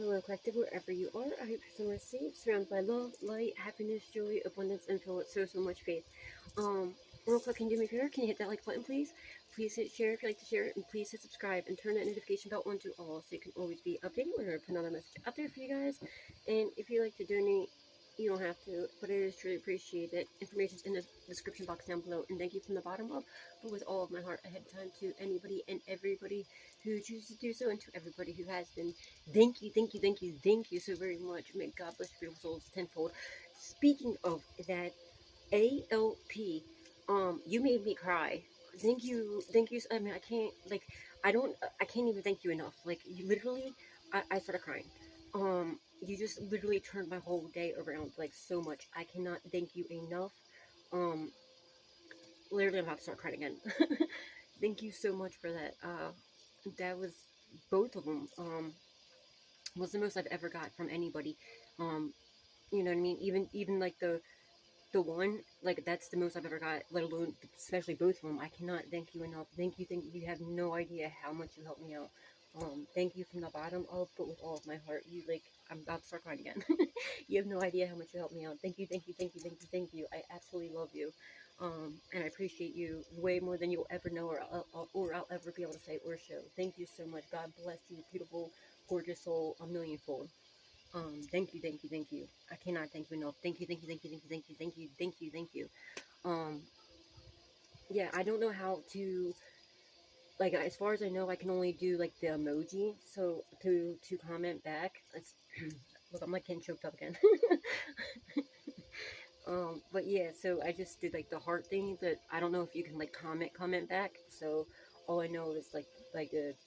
hello, collective, wherever you are. I hope you're somewhere safe, surrounded by love, light, happiness, joy, abundance, and filled with so much faith. Real quick, can you do me a favor? Can you hit that like button, please? Please hit share if you like to share it, and please hit subscribe and turn that notification bell on to all, so you can always be updated whenever I put another message out there for you guys. And if you like to donate, you don't have to, but it is truly appreciated. Information's in the description box down below. And thank you from the bottom up, but with all of my heart ahead of time, to anybody and everybody who chooses to do so, and to everybody who has been. Thank you, thank you, thank you, thank you so very much. May God bless your beautiful souls tenfold. Speaking of that, ALP, you made me cry. Thank you, thank you. I mean, I can't even thank you enough. Like, you literally, I started crying. You just literally turned my whole day around, like, so much. I cannot thank you enough. Literally, I'm about to start crying again. Thank you so much for that. That was, both of them, was the most I've ever got from anybody. You know what I mean? Even like the one, like, that's the most I've ever got, let alone, especially both of them. I cannot thank you enough. Thank you. You have no idea how much you helped me out. Thank you from the bottom of, but with all of my heart. You, like, I'm about to start crying again. You have no idea how much you helped me out. Thank you. I absolutely love you. And I appreciate you way more than you'll ever know, or I'll ever be able to say or show. Thank you so much. God bless you, beautiful, gorgeous soul, a millionfold. Thank you. I cannot thank you enough. Thank you. Yeah, I don't know how to, like, as far as I know, I can only do, like, the emoji, so, to comment back. It's, look, I'm, like, getting choked up again. But yeah, so I just did, like, the heart thing, but I don't know if you can, like, comment back, so all I know is,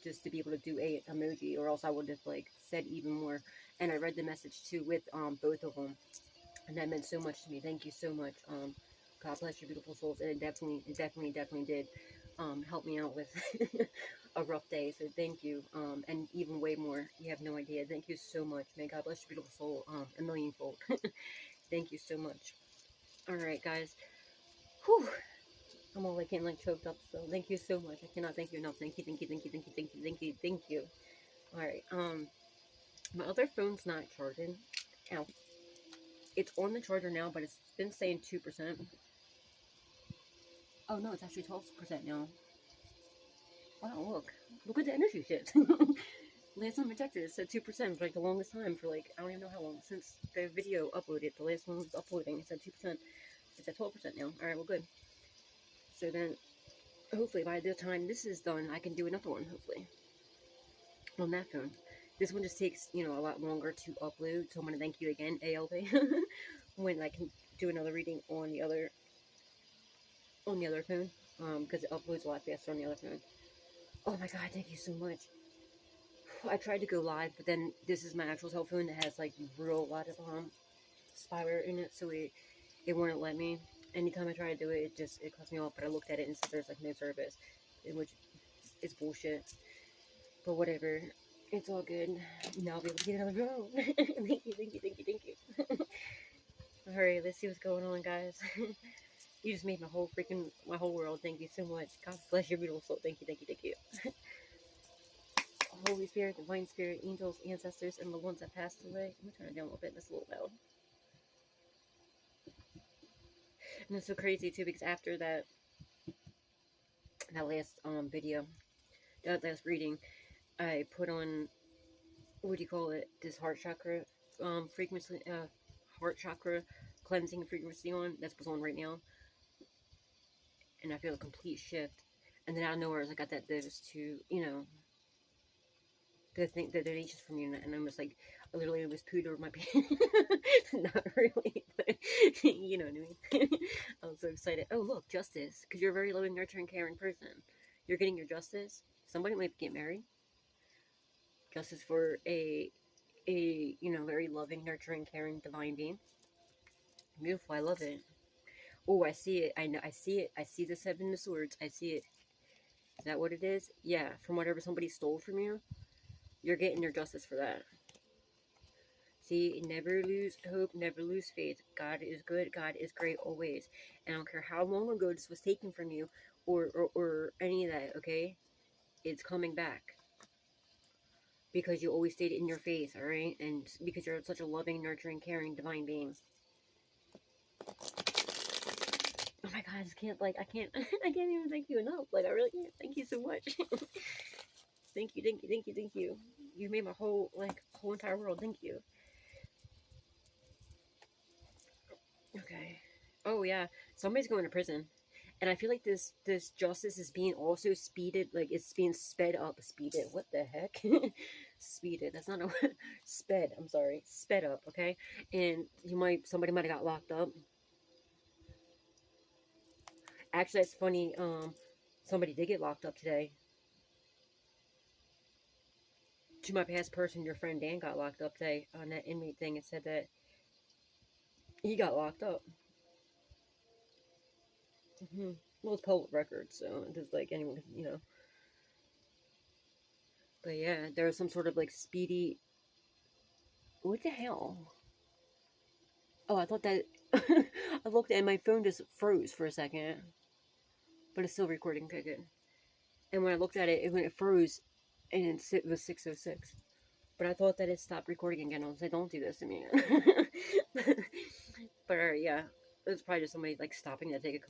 just to be able to do a emoji, or else I would have, like, said even more. And I read the message, too, with, both of them, and that meant so much to me. Thank you so much. God bless your beautiful souls, and it definitely did, help me out with a rough day, so thank you, and even way more. You have no idea. Thank you so much. May God bless your beautiful soul, a millionfold. Thank you so much. Alright, guys. Whew. I'm all, like, getting, like, choked up, so thank you so much. I cannot thank you enough. Thank you. Alright, my other phone's not charging. Ow. It's on the charger now, but it's been saying 2%. Oh, no, it's actually 12% now. Wow, look at the energy shift. Last time I checked it, it said 2% for, like, the longest time, for, like, I don't even know how long, since the video uploaded. The last one was uploading, it said 2%. It's at 12% now. Alright, well, good. So then, hopefully, by the time this is done, I can do another one, hopefully, on that phone. This one just takes, you know, a lot longer to upload, so I'm going to thank you again, ALP, when I can do another reading on the other phone, because it uploads a lot faster on the other phone. Oh my god, thank you so much. I tried to go live, but then this is my actual cell phone that has, like, real lot of spyware in it, so it wouldn't let me. Anytime I try to do it, it cuts me off. But I looked at it and said there's, like, no service, which is bullshit. But whatever, it's all good. Now I'll be able to get another phone. Thank you. Alright, let's see what's going on, guys. You just made my whole world. Thank you so much. God bless your beautiful soul. Thank you. Holy Spirit, Divine Spirit, angels, ancestors, and the ones that passed away. I'm gonna turn it down a little bit. That's a little loud. And it's so crazy too, because after that last video, that last reading, I put on, what do you call it, this heart chakra frequency, heart chakra cleansing frequency on. That's what's on right now. And I feel a complete shift. And then out of nowhere, I got those two, you know, the donations from you, and I'm just like, I literally was pooed over my pants. Not really, but you know what I mean. I was so excited. Oh, look, justice, because you're a very loving, nurturing, caring person. You're getting your justice. Somebody might get married. Justice for a you know, very loving, nurturing, caring, divine being. Beautiful. I love it. Oh, I see it. I know. I see it. I see the 7 of Swords. I see it. Is that what it is? Yeah. From whatever somebody stole from you, you're getting your justice for that. See, never lose hope, never lose faith. God is good, God is great always. And I don't care how long ago this was taken from you, or any of that, okay? It's coming back. because you always state it in your face, alright? And because you're such a loving, nurturing, caring, divine being. Oh my god, I just can't, like, I can't even thank you enough. Like, I really can't. Thank you so much. Thank you, thank you, thank you, thank you. You made my whole entire world. Thank you. Okay. Oh yeah, somebody's going to prison. And I feel like this justice is being also speeded, like it's being sped up. Speeded. What the heck? Speeded. That's not a word. Sped. I'm sorry. Sped up. Okay. And somebody might have got locked up. Actually, it's funny. Somebody did get locked up today. To my past person, your friend Dan got locked up today on that inmate thing. It said that he got locked up. Well, it's public record, so just like anyone, you know. But yeah, there was some sort of like speedy. What the hell? Oh, I thought that. I looked and my phone just froze for a second, but it's still recording. Okay, good. And when I looked at it, when it froze, and it was 6:06. But I thought that it stopped recording again. I was like, "Don't do this to me." But yeah, it was probably just somebody like stopping to take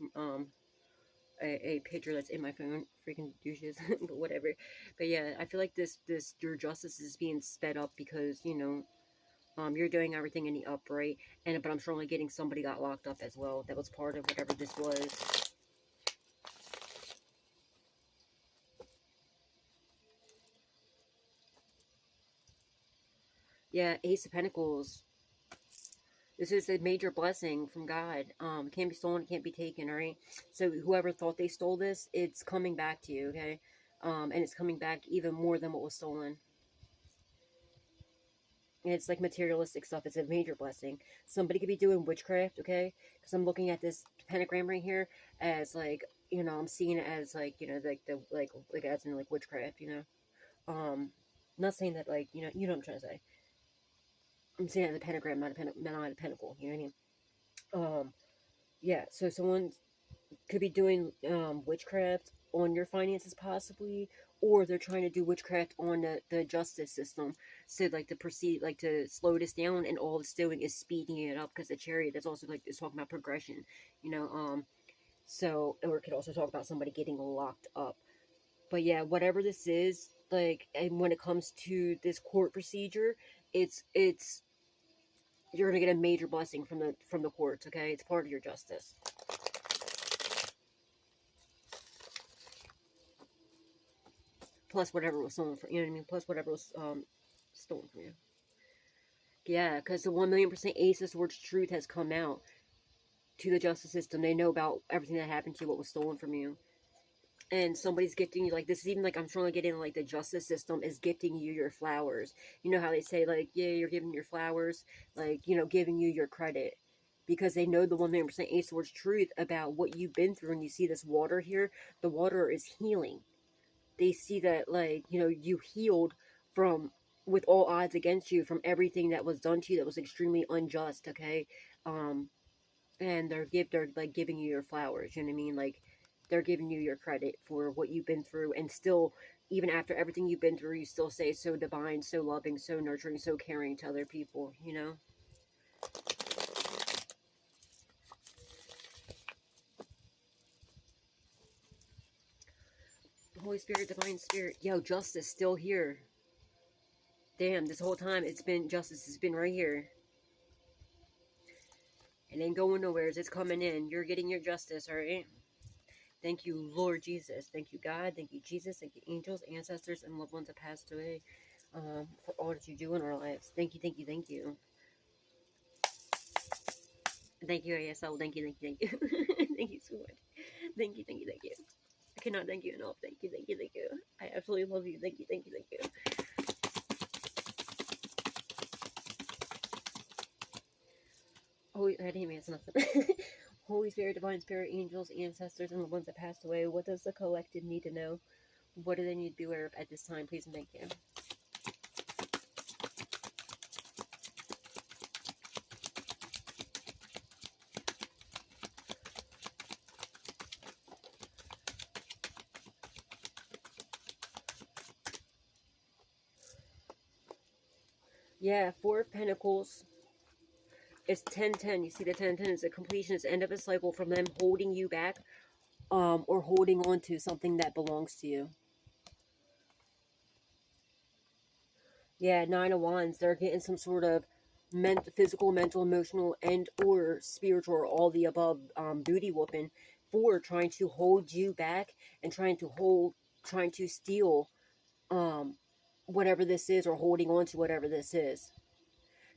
a picture that's in my phone. Freaking douches, but whatever. But yeah, I feel like your justice is being sped up because, you know, you're doing everything in the upright, but I'm sure only getting somebody got locked up as well. That was part of whatever this was. Yeah, Ace of Pentacles. This is a major blessing from God. Can't be stolen, can't be taken, alright? So whoever thought they stole this, it's coming back to you, okay? And it's coming back even more than what was stolen. And it's like materialistic stuff. It's a major blessing. Somebody could be doing witchcraft, okay? Because I'm looking at this pentagram right here as like, you know, I'm seeing it as like, you know, like as in like witchcraft, you know. Not saying that like, you know what I'm trying to say. I'm seeing it as a pentagram, not a pentacle, you know what I mean? Yeah, so someone could be doing witchcraft on your finances possibly, or they're trying to do witchcraft on the justice system. So like to proceed, like to slow this down, and all it's doing is speeding it up, because the chariot that's also like it's talking about progression, you know. So, or it could also talk about somebody getting locked up. But yeah, whatever this is, like, and when it comes to this court procedure, it's you're gonna get a major blessing from the courts, okay? It's part of your justice. Plus whatever was stolen from you, know what I mean? Plus whatever was stolen from you. Yeah, because the 1,000,000% Ace of Swords truth has come out to the justice system. They know about everything that happened to you, what was stolen from you. And somebody's gifting you, like, this is even, like, I'm trying to get in, like, the justice system is gifting you your flowers. You know how they say, like, yeah, you're giving your flowers, like, you know, giving you your credit. Because they know the 1,000,000% Ace of Swords truth about what you've been through. And you see this water here, the water is healing. They see that, like, you know, you healed from, with all odds against you, from everything that was done to you that was extremely unjust, okay? And they're like giving you your flowers, you know what I mean? Like, they're giving you your credit for what you've been through, and still, even after everything you've been through, you still stay so divine, so loving, so nurturing, so caring to other people, you know? Holy Spirit, Divine Spirit, yo, justice still here. Damn, this whole time it's been, justice has been right here. It ain't going nowhere. It's coming in. You're getting your justice, alright? Thank you, Lord Jesus. Thank you, God. Thank you, Jesus. Thank you, angels, ancestors, and loved ones that passed away, for all that you do in our lives. Thank you, thank you, thank you. Thank you, ASL. Thank you, thank you, thank you. Thank you so much. Thank you, thank you, thank you. I cannot thank you enough. Thank you, thank you, thank you. I absolutely love you. Thank you, thank you, thank you. Oh, I didn't even answer nothing. Holy Spirit, Divine Spirit, angels, ancestors, and the ones that passed away. What does the collective need to know? What do they need to be aware of at this time? Please and thank you. Yeah, Four of Pentacles. It's 10-10. You see the 10-10 is a completion. It's the end of a cycle from them holding you back, or holding on to something that belongs to you. Yeah, Nine of Wands. They're getting some sort of physical, mental, emotional, and or spiritual, or all the above, booty whooping for trying to hold you back and trying to steal whatever this is, or holding on to whatever this is.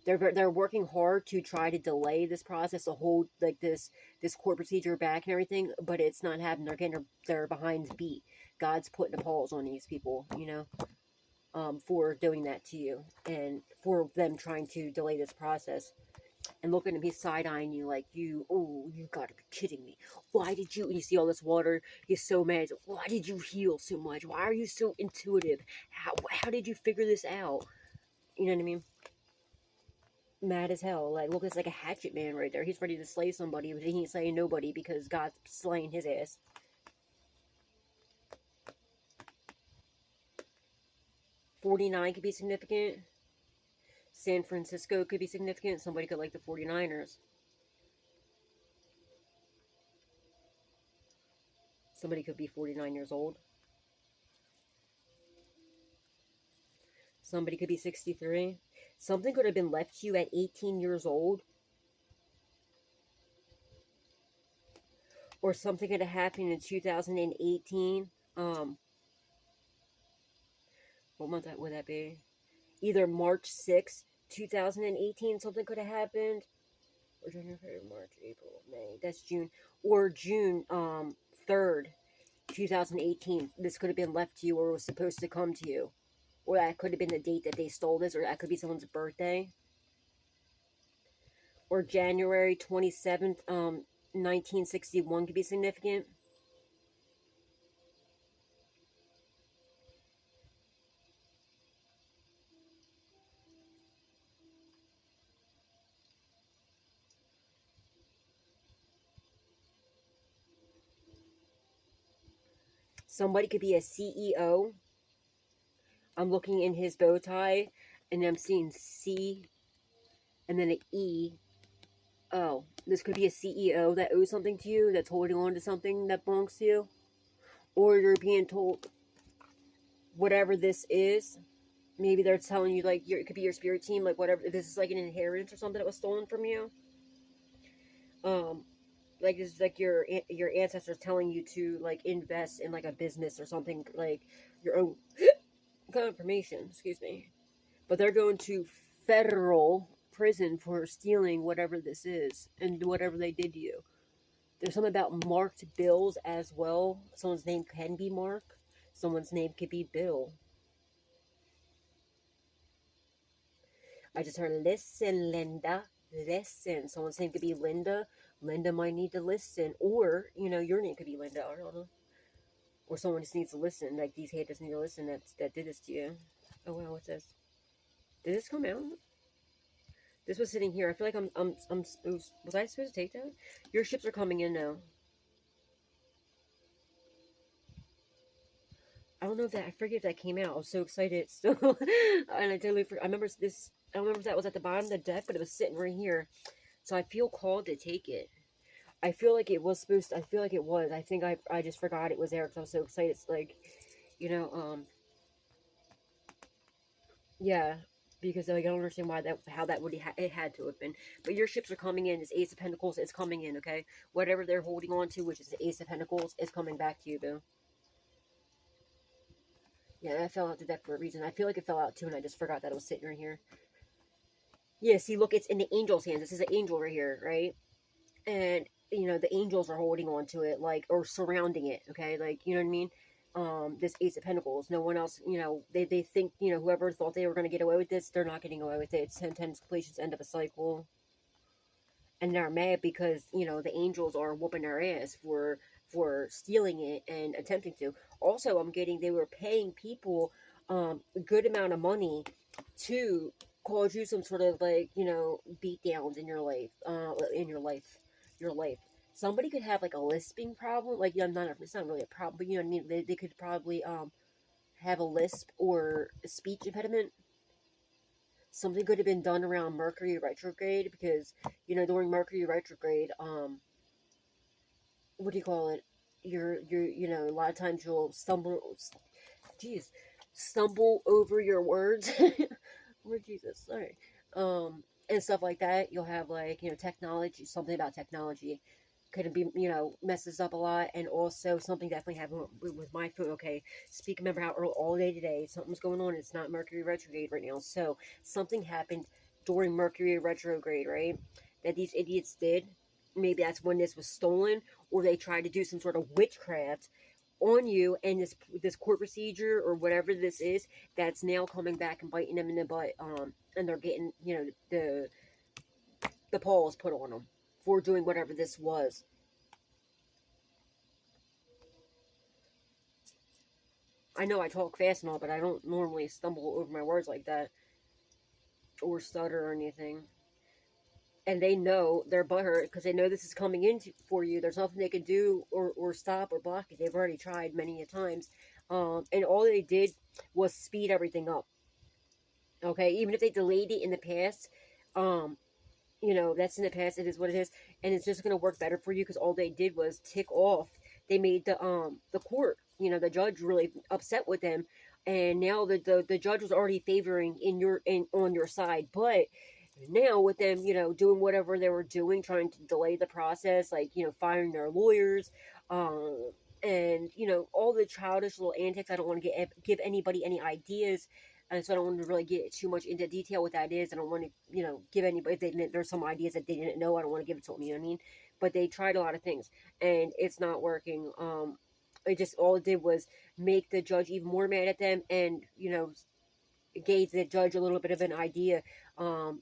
They're working hard to try to delay this process, to hold like this court procedure back and everything, but it's not happening. They're getting their behinds beat. God's putting a pause on these people, you know, for doing that to you, and for them trying to delay this process, and looking at me side-eyeing you like, oh, you gotta be kidding me. Why did you, you see all this water, he's so mad. Why did you heal so much? Why are you so intuitive? How did you figure this out? You know what I mean? Mad as hell. Like, look, it's like a hatchet man right there. He's ready to slay somebody, but he ain't slaying nobody because God's slaying his ass. $49 could be significant. San Francisco could be significant. Somebody could like the 49ers. Somebody could be 49 years old. Somebody could be 63. Something could have been left to you at 18 years old. Or something could have happened in 2018. What month would that be? Either March 6th, 2018, something could have happened. Or January, March, April, May. That's June. Or June 3rd, 2018. This could have been left to you, or was supposed to come to you. Or that could have been the date that they stole this, or that could be someone's birthday. Or January 27th, 1961 could be significant. Somebody could be a CEO. I'm looking in his bow tie, and I'm seeing C, and then an E. Oh, this could be a CEO that owes something to you, that's holding on to something that belongs to you. Or you're being told, whatever this is, maybe they're telling you, like, it could be your spirit team, like, whatever, this is like an inheritance or something that was stolen from you. Like, it's like your ancestors telling you to, like, invest in, like, a business or something, like, your own confirmation, excuse me. But they're going to federal prison for stealing whatever this is, and whatever they did to you. There's something about marked bills as well. Someone's name can be Mark. Someone's name could be Bill. I just heard, listen, Linda. Listen. Someone's name could be Linda. Linda might need to listen. Or, you know, your name could be Linda. I don't know. Or someone just needs to listen. Like, these haters need to listen that did this to you. Oh, wow, what's this? Did this come out? This was sitting here. I feel like I'm supposed... Was I supposed to take that? Your ships are coming in now. I don't know if that... I forget if that came out. I was so excited. So, and I totally forgot. I remember this... I don't remember if that was at the bottom of the deck, but it was sitting right here. So I feel called to take it. I feel like it was supposed to... I feel like it was. I think I just forgot it was there because I was so excited. It's like, you know, yeah... Because like, I don't understand why how that would it had to have been. But your ships are coming in. This Ace of Pentacles is coming in, okay? Whatever they're holding on to, which is the Ace of Pentacles, is coming back to you, boo. Yeah, that fell out the deck for a reason. I feel like it fell out too, and I just forgot that it was sitting right here. Yeah, see, look, it's in the angel's hands. This is an angel right here, right? And, you know, the angels are holding on to it, like, or surrounding it, okay? Like, you know what I mean? This Ace of Pentacles. No one else, you know, they think, you know, whoever thought they were going to get away with this, they're not getting away with it. It's 10 times completion's end of a cycle. And they're mad because, you know, the angels are whooping their ass for stealing it and attempting to. Also, I'm getting, they were paying people a good amount of money to cause you some sort of, like, you know, beat downs in your life, your life. Somebody could have, like, a lisping problem. Like, yeah, it's not really a problem, but you know what I mean? They could probably have a lisp or a speech impediment. something could have been done around Mercury retrograde, because, during Mercury retrograde, what do you call it? A lot of times you'll stumble over your words. Lord Jesus, sorry. And stuff like that. You'll have, like, technology, something about technology could be, messes up a lot. And also something definitely happened with my phone. Okay, remember how all day today something's going on. It's not Mercury retrograde right now. So something happened during Mercury retrograde, right? That these idiots did. Maybe that's when this was stolen, or they tried to do some sort of witchcraft on you, and this court procedure or whatever this is, that's now coming back and biting them in the butt, and they're getting, the paws put on them for doing whatever this was. I know I talk fast and all, but I don't normally stumble over my words like that, or stutter or anything. And they know they're butthurt because they know this is coming in for you. There's nothing they can do or stop or block it. They've already tried many a times. And all they did was speed everything up. Okay, even if they delayed it in the past, that's in the past. It is what it is, and it's just gonna work better for you because all they did was tick off. They made the court, the judge, really upset with them, and now the judge was already favoring on your side, but now with them, doing whatever they were doing, trying to delay the process, like, firing their lawyers, and, all the childish little antics. I don't want to give anybody any ideas, and so I don't want to really get too much into detail what that is. I don't want to, give anybody, if there's some ideas that they didn't know, I don't want to give it to them, you know what I mean? But they tried a lot of things, and it's not working. All it did was make the judge even more mad at them, and, gave the judge a little bit of an idea,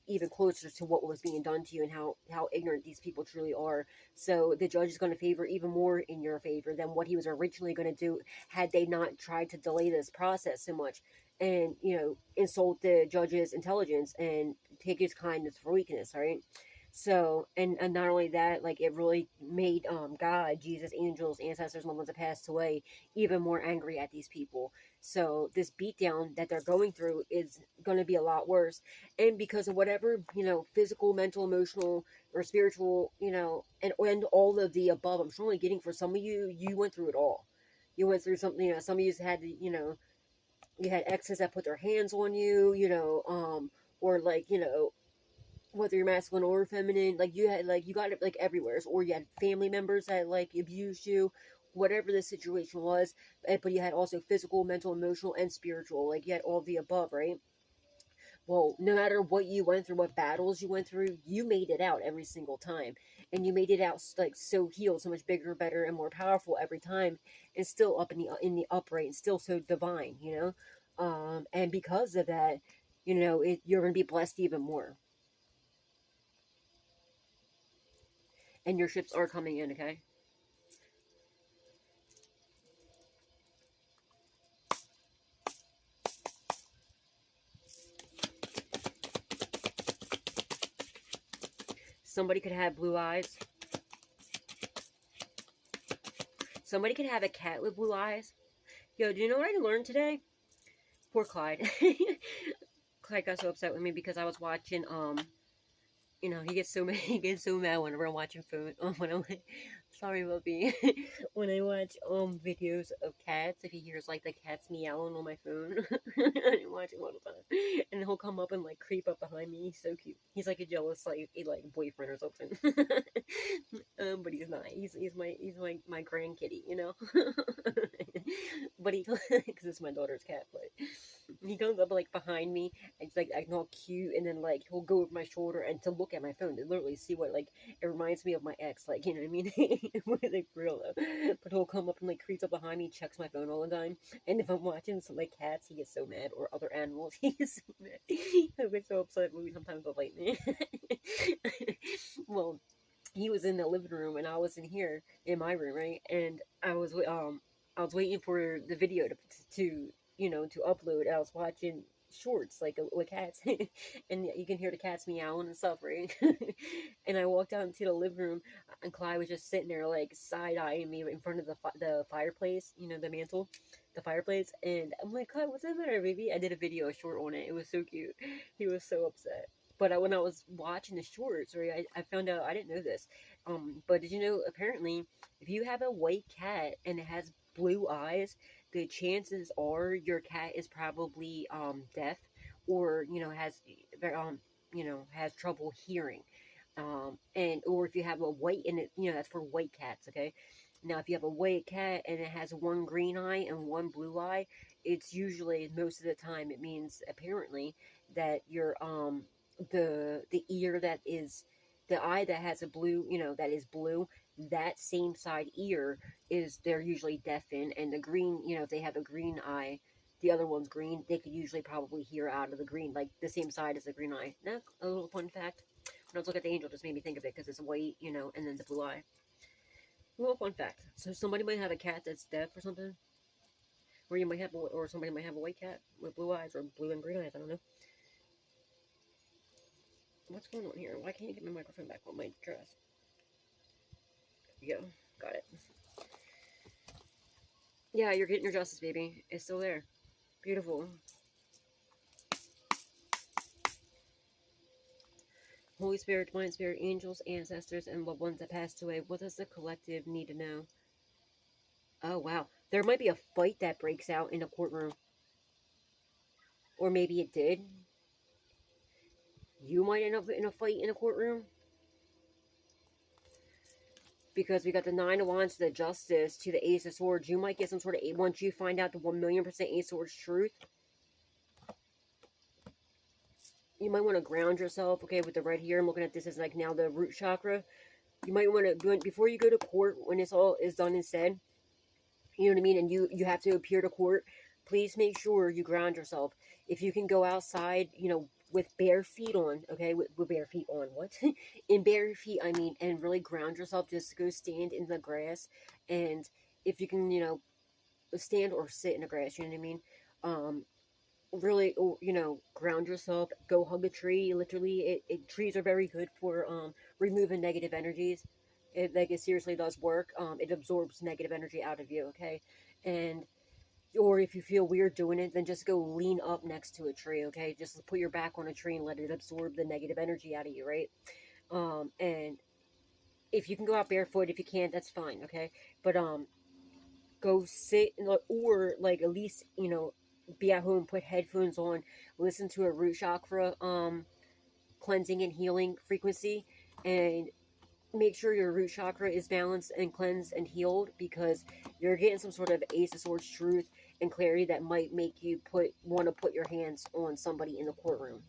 even closer to what was being done to you and how ignorant these people truly are. So the judge is going to favor even more in your favor than what he was originally going to do had they not tried to delay this process so much and, insult the judge's intelligence and take his kindness for weakness, right? So, and not only that, like, it really made God, Jesus, angels, ancestors, and the ones that passed away even more angry at these people. So this beatdown that they're going through is going to be a lot worse. And because of whatever, physical, mental, emotional, or spiritual, and all of the above, I'm surely getting for some of you, you went through it all. You went through something, some of you had, you had exes that put their hands on you, or like, whether you're masculine or feminine, like you got it like everywhere, or you had family members that like abused you, whatever the situation was, but you had also physical, mental, emotional, and spiritual, like you had all the above, right? Well, no matter what you went through, what battles you went through, you made it out every single time, and you made it out like so healed, so much bigger, better, and more powerful every time, and still up in the upright, and still so divine, and because of that, you're gonna be blessed even more. And your ships are coming in, okay? Somebody could have blue eyes. Somebody could have a cat with blue eyes. Yo, do you know what I learned today? Poor Clyde. Clyde got so upset with me because I was watching, he gets so mad whenever I'm watching food. Sorry, Whoopi. When I watch videos of cats, if he hears like the cats meowing on my phone, I watch him all the time, and he'll come up and like creep up behind me. He's so cute. He's like a jealous like boyfriend or something. But he's not. He's my grand kitty, But he, because it's my daughter's cat, but he comes up like behind me and it's like acting all cute, and then like he'll go over my shoulder and to look at my phone to literally see what, like, it reminds me of my ex, like, you know what I mean? Like, for real though. But he'll come up and like creeps up behind me, checks my phone all the time, and if I'm watching some like cats, he gets so mad, or other animals, he gets so mad. I get so upset when we sometimes will bite me. Well, he was in the living room and I was in here in my room, right? And I was waiting for the video to to upload. I was watching shorts like with cats, and you can hear the cats meowing and stuff, right? And I walked out into the living room, and Clyde was just sitting there like side eyeing me in front of the fireplace, the mantle, the fireplace, and I'm like, God, what's the matter, baby? I did a video, a short on it. It was so cute. He was so upset. But when I was watching the shorts, right, I found out, I didn't know this. But did you know, apparently, if you have a white cat and it has blue eyes, the chances are your cat is probably deaf, or has trouble hearing. And or if you have a white, and it, that's for white cats, okay? Now, if you have a white cat and it has one green eye and one blue eye, it's usually, most of the time, it means, apparently, that your the ear that is, the eye that has a blue, that is blue, that same side ear is, they're usually deaf in. And the green, if they have a green eye, the other one's green, they could usually probably hear out of the green, like the same side as the green eye. Now, a little fun fact. When I was looking at the angel, just made me think of it, because it's white, and then the blue eye. A little fun fact. So somebody might have a cat that's deaf or something, or somebody might have a white cat with blue eyes, or blue and green eyes. I don't know. What's going on here? Why can't you get my microphone back on my dress? There you go. Got it. Yeah, you're getting your justice, baby. It's still there. Beautiful. Holy Spirit, Divine Spirit, angels, ancestors, and loved ones that passed away. What does the collective need to know? Oh, wow. There might be a fight that breaks out in a courtroom. Or maybe it did. You might end up in a fight in a courtroom. Because we got the 9 of Wands to the Justice to the Ace of Swords. You might get some sort of, once you find out the 1,000,000% Ace of Swords truth, you might want to ground yourself, okay, with the red here. I'm looking at this as like now the root chakra. You might want to, before you go to court, when this all is done and said, you know what I mean, and you have to appear to court, please make sure you ground yourself. If you can go outside, with bare feet on, okay, with bare feet on, what? In bare feet, I mean, and really ground yourself, just go stand in the grass, and if you can, stand or sit in the grass, you know what I mean, really, ground yourself, go hug a tree. Literally, trees are very good for removing negative energies. It seriously does work. It absorbs negative energy out of you, okay? And or if you feel weird doing it, then just go lean up next to a tree, okay? Just put your back on a tree and let it absorb the negative energy out of you, right? And if you can go out barefoot, if you can't, that's fine, okay? But go sit, or like at least, be at home, put headphones on, listen to a root chakra cleansing and healing frequency, and make sure your root chakra is balanced and cleansed and healed, because you're getting some sort of Ace of Swords truth and clarity that might make you want to put your hands on somebody in the courtroom.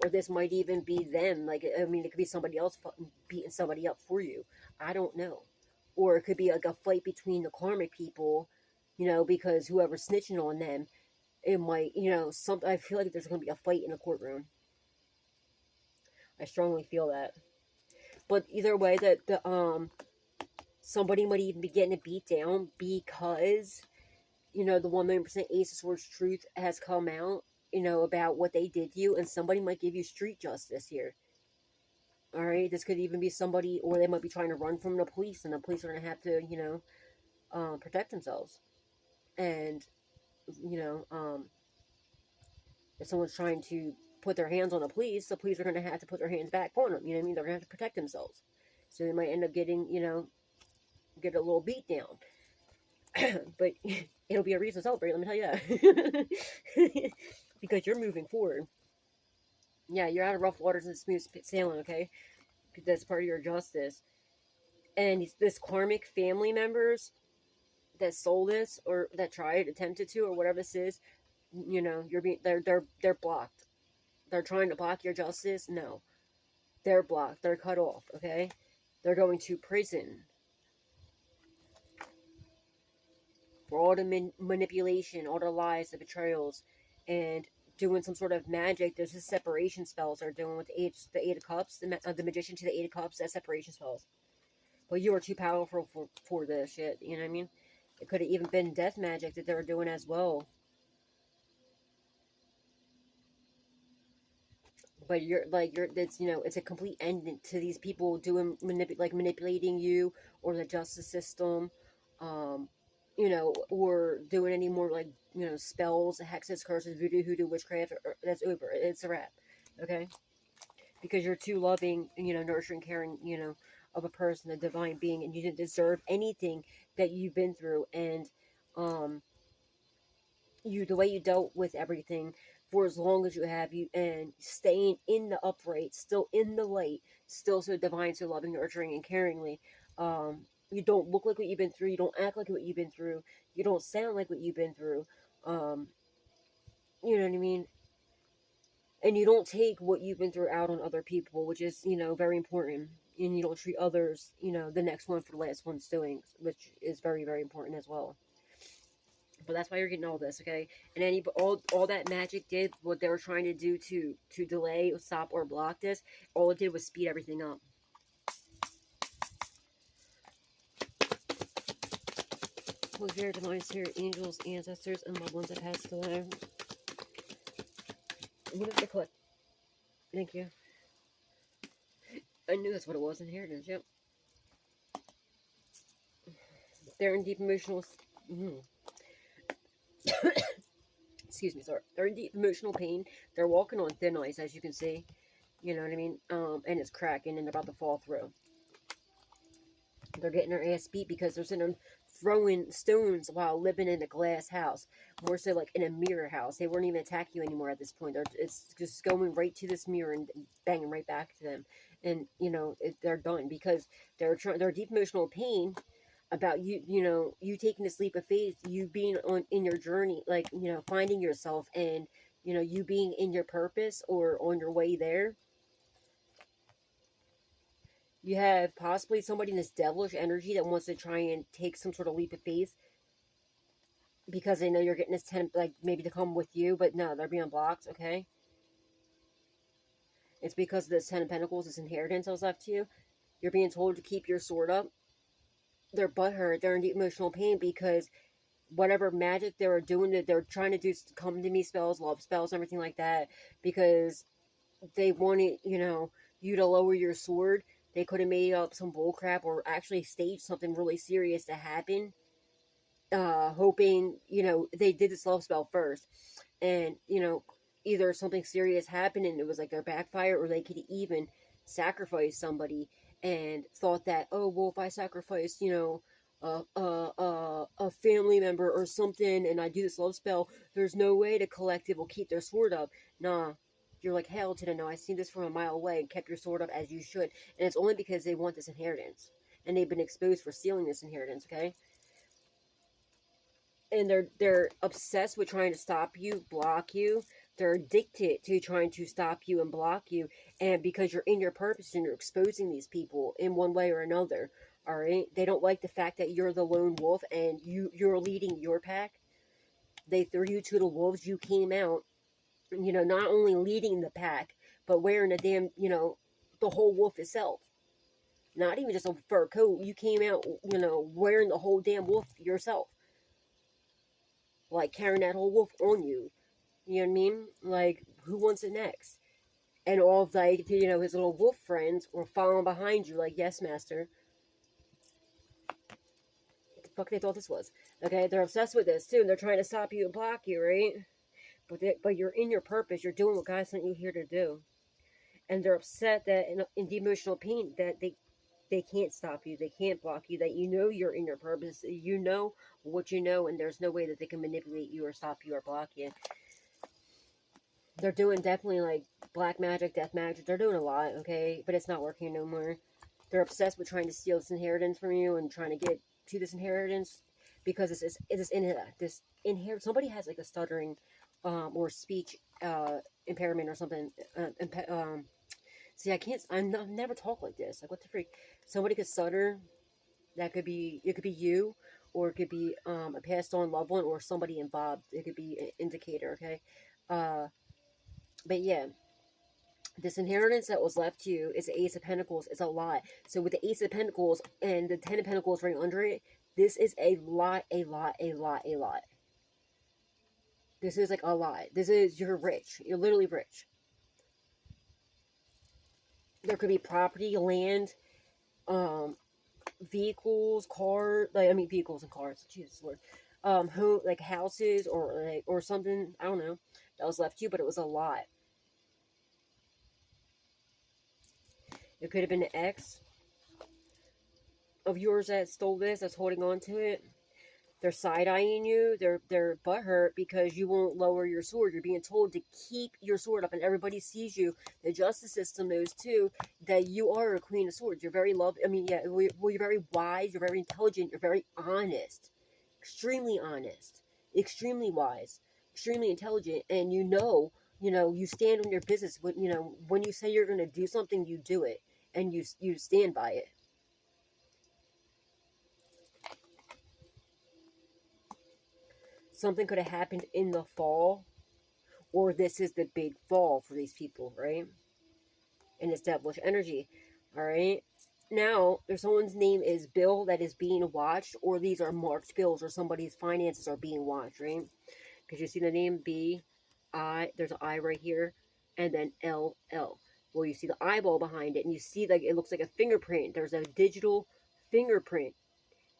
Or this might even be them. Like, I mean, it could be somebody else beating somebody up for you. I don't know. Or it could be like a fight between the Karmic people, because whoever's snitching on them, it might, I feel like there's going to be a fight in a courtroom. I strongly feel that. But either way, somebody might even be getting a beat down because, the 1,000,000% Ace of Swords truth has come out, about what they did to you, and somebody might give you street justice here. Alright, this could even be somebody, or they might be trying to run from the police, and the police are going to have to, protect themselves. And, if someone's trying to put their hands on the police are going to have to put their hands back on them, you know what I mean? They're going to have to protect themselves. So they might end up getting, get a little beat down. But it'll be a reason to celebrate, let me tell you that. Because you're moving forward. Yeah, you're out of rough waters and smooth sailing, okay? That's part of your justice. And this karmic family members that sold this, or that tried, attempted to, or whatever this is, they're blocked. They're trying to block your justice. No, they're blocked. They're cut off, okay? They're going to prison for all the manipulation, all the lies, the betrayals, and doing some sort of magic. There's just separation spells they're doing with the Eight of Cups, the Magician to the Eight of Cups. That's separation spells. But you are too powerful for this shit. You know what I mean? It could have even been death magic that they were doing as well. But it's a complete end to these people doing manipulating you or the justice system, you know, or doing any more, like, you know, spells, hexes, curses, voodoo, hoodoo, witchcraft. That's over. It's a wrap. Okay? Because you're too loving, you know, nurturing, caring, you know, of a person, a divine being, and you didn't deserve anything that you've been through. And the way you dealt with everything for as long as you have, you and staying in the upright, still in the light, still so divine, so loving, nurturing, and caringly. You don't look like what you've been through. You don't act like what you've been through. You don't sound like what you've been through. Um, you know what I mean? And you don't take what you've been through out on other people, which is, you know, very important. And you don't treat others, you know, the next one for the last one's doing, which is very, very important as well. But that's why you're getting all this, okay? And all that magic did, what they were trying to do to delay, stop, or block this, all it did was speed everything up. Holy Spirit, divine spirit, angels, ancestors, and loved ones that passed away. What is the clip? Thank you. I knew that's what it was. Inheritance, yep. They're in deep emotional... Excuse me, sorry. They're in deep emotional pain. They're walking on thin ice, as you can see. You know what I mean? And it's cracking, and they're about to fall through. They're getting their ass beat because they're sitting there throwing stones while living in a glass house. More so like in a mirror house. They won't even attack you anymore at this point. It's just going right to this mirror and banging right back to them. And, you know, they're done because they're deep emotional pain about you know, you taking this leap of faith, you being in your journey, like, you know, finding yourself, and, you know, you being in your purpose or on your way there. You have possibly somebody in this devilish energy that wants to try and take some sort of leap of faith because they know you're getting this 10, like, maybe to come with you, but no, they're being blocked, okay? It's because of this 10 of Pentacles, this inheritance that was left to you. You're being told to keep your sword up. They're butthurt. They're in deep emotional pain because whatever magic they were doing, that they're trying to do, come to me spells, love spells, everything like that, because they wanted, you know, you to lower your sword. They could have made up some bullcrap or actually staged something really serious to happen, hoping, you know, they did this love spell first, and, you know, either something serious happened and it was like their backfire, or they could even sacrifice somebody and thought that, oh, well, if I sacrifice, you know, a family member or something, and I do this love spell, there's no way the collective will keep their sword up. Nah, you're like, hell to the no. I seen this from a mile away and kept your sword up as you should. And it's only because they want this inheritance. And they've been exposed for stealing this inheritance, okay? And they're obsessed with trying to stop you, block you. They're addicted to trying to stop you and block you. And because you're in your purpose and you're exposing these people in one way or another, all right? They don't like the fact that you're the lone wolf and you're leading your pack. They threw you to the wolves. You came out, you know, not only leading the pack, but wearing a damn, you know, the whole wolf itself. Not even just a fur coat. You came out, you know, wearing the whole damn wolf yourself. Like, carrying that whole wolf on you. You know what I mean? Like, who wants it next? And all of, like, you know, his little wolf friends were following behind you like, yes, master. What the fuck they thought this was? Okay, they're obsessed with this, too. And they're trying to stop you and block you, right? But you're in your purpose. You're doing what God sent you here to do. And they're upset that in deep emotional pain that they can't stop you. They can't block you. That you know you're in your purpose. You know what you know, and there's no way that they can manipulate you or stop you or block you. They're doing definitely like black magic, death magic. They're doing a lot, okay? But it's not working no more. They're obsessed with trying to steal this inheritance from you and trying to get to this inheritance because this inheritance. Somebody has like a stuttering or speech impairment or something. See, I've never talked like this. Like, what the freak? Somebody could stutter. It could be you, or it could be a passed on loved one, or somebody involved. It could be an indicator, okay? But yeah, this inheritance that was left to you is the Ace of Pentacles. It's a lot. So with the Ace of Pentacles and the 10 of Pentacles right under it, this is a lot. This is like a lot. This is, you're rich. You're literally rich. There could be property, land, vehicles, cars, like, I mean, vehicles and cars, Jesus Lord, who, like, houses, or, like, or something, I don't know, that was left to you, but it was a lot. It could have been an ex of yours that stole this, that's holding on to it. They're side-eyeing you. They're butthurt because you won't lower your sword. You're being told to keep your sword up, and everybody sees you. The justice system knows too that you are a queen of swords. You're very I mean, yeah, well, you're very wise. You're very intelligent. You're very honest, extremely honest, extremely wise, extremely intelligent, and you stand on your business. But when you say you're going to do something, you do it, and you stand by it. Something could have happened in the fall, or this is the big fall for these people, right? And it's devilish energy, all right? Now, there's someone's name is Bill that is being watched, or these are marked bills, or somebody's finances are being watched, right? Because you see the name B, I, there's an I right here, and then L, L. Well, you see the eyeball behind it, and you see, like, it looks like a fingerprint. There's a digital fingerprint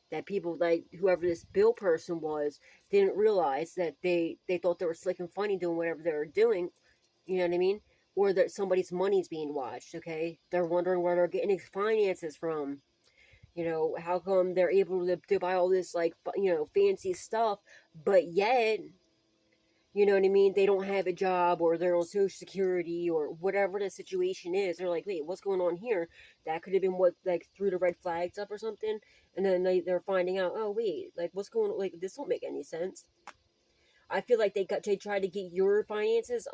that people, like, whoever this Bill person was, didn't realize that they thought they were slick and funny doing whatever they were doing, you know what I mean? Or that somebody's money's being watched, okay? They're wondering where they're getting these finances from. How come they're able to buy all this, like, fancy stuff, but yet, you know what I mean, they don't have a job, or they're on Social Security, or whatever the situation is. They're like, wait, what's going on here? That could have been what, like, threw the red flags up or something. And then they're finding out, oh, wait, like, what's going on? Like, this don't make any sense. I feel like they tried to get your finances,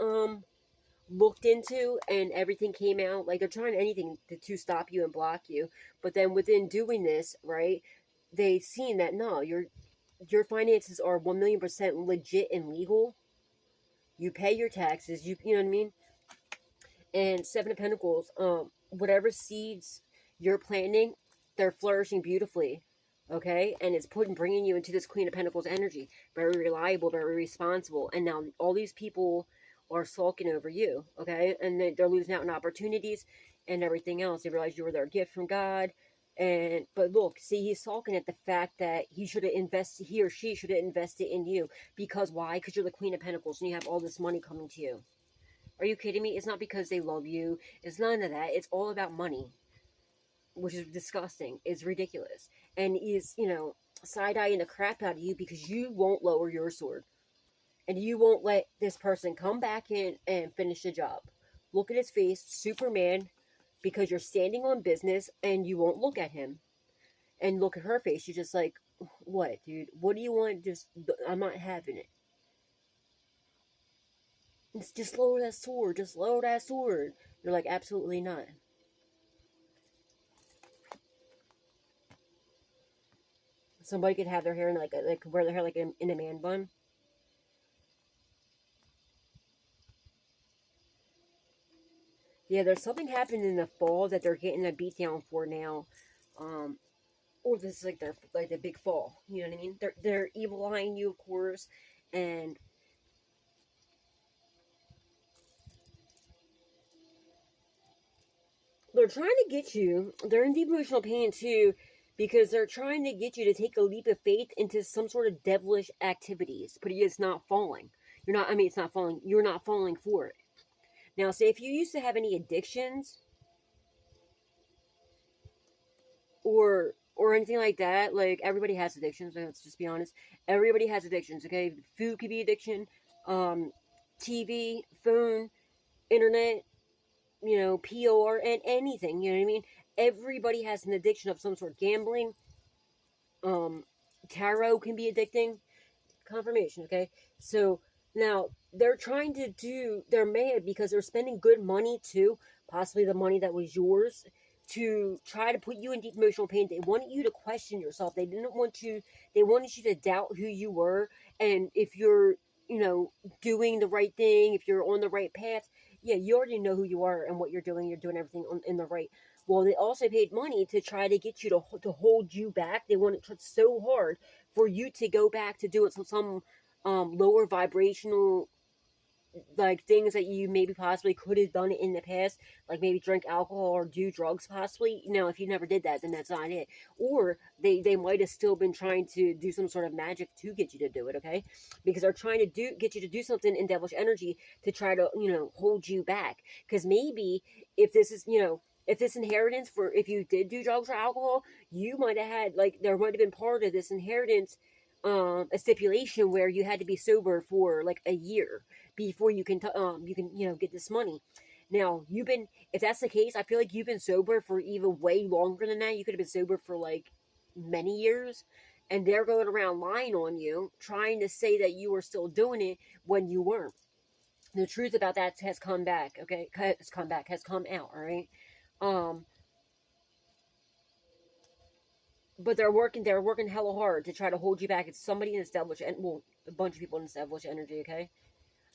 looked into, and everything came out. Like, they're trying anything to stop you and block you. But then within doing this, right, they seen that, no, your finances are 1,000,000% legit and legal. You pay your taxes, you know what I mean? And Seven of Pentacles, whatever seeds you're planting, they're flourishing beautifully, okay? And it's bringing you into this Queen of Pentacles energy. Very reliable, very responsible. And now all these people are sulking over you, okay? And they're losing out on opportunities and everything else. They realize you were their gift from God. But look, see, he's sulking at the fact that he or she should have invested in you. Because why? Because you're the Queen of Pentacles and you have all this money coming to you. Are you kidding me? It's not because they love you. It's none of that. It's all about money, which is disgusting. It's ridiculous. And he's, side-eyeing the crap out of you because you won't lower your sword. And you won't let this person come back in and finish the job. Look at his face, Superman, because you're standing on business and you won't look at him. And look at her face. She's just like, what, dude? What do you want? I'm not having it. Just lower that sword. Just lower that sword. You're like, absolutely not. Somebody could have their hair in like wear their hair like in a man bun. Yeah, there's something happening in the fall that they're getting a beat down for now. Or this is like the big fall. You know what I mean? They're evil-eyeing you, of course, and they're trying to get you. They're in deep emotional pain too, because they're trying to get you to take a leap of faith into some sort of devilish activities, but it's not falling. It's not falling. You're not falling for it. Now, say if you used to have any addictions or anything like that, like everybody has addictions, let's just be honest. Everybody has addictions, okay? Food could be addiction, TV, phone, internet, POR, and anything, you know what I mean? Everybody has an addiction of some sort. Gambling, tarot can be addicting. Confirmation, okay? So now they're they're mad because they're spending good money too, possibly the money that was yours, to try to put you in deep emotional pain. They wanted you to question yourself. They wanted you to doubt who you were, and if you're, doing the right thing, if you're on the right path. Yeah, you already know who you are and what you're doing. You're doing everything in the right. Well, they also paid money to try to get you to hold you back. They wanted so hard for you to go back to doing some lower vibrational like things that you maybe possibly could have done in the past, like maybe drink alcohol or do drugs possibly. If you never did that, then that's not it. Or they might have still been trying to do some sort of magic to get you to do it, okay? Because they're trying to get you to do something in devilish energy to try to, hold you back. Because maybe if this is, if this inheritance for if you did do drugs or alcohol, you might have had, like, there might have been part of this inheritance, a stipulation where you had to be sober for like a year before you can get this money. Now you've been, if that's the case, I feel like you've been sober for even way longer than that. You could have been sober for like many years, and they're going around lying on you, trying to say that you were still doing it when you weren't. The truth about that has come back, okay? Has come out, all right? Um, but they're working hella hard to try to hold you back. It's somebody in established, and well, a bunch of people in established energy, okay?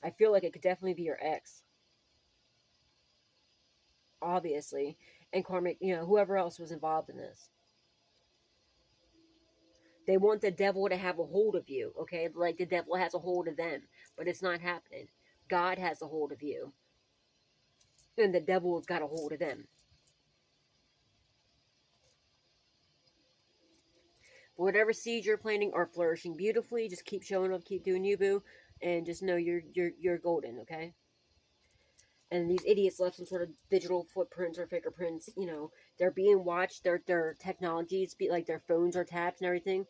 I feel like it could definitely be your ex, obviously, and karmic, whoever else was involved in this. They want the devil to have a hold of you, okay? Like the devil has a hold of them, but it's not happening. God has a hold of you, and the devil's got a hold of them. Whatever seeds you're planting are flourishing beautifully. Just keep showing up, keep doing you, boo, and just know you're golden, okay? And these idiots left some sort of digital footprints or fingerprints. They're being watched. Their technologies, like their phones are tapped and everything.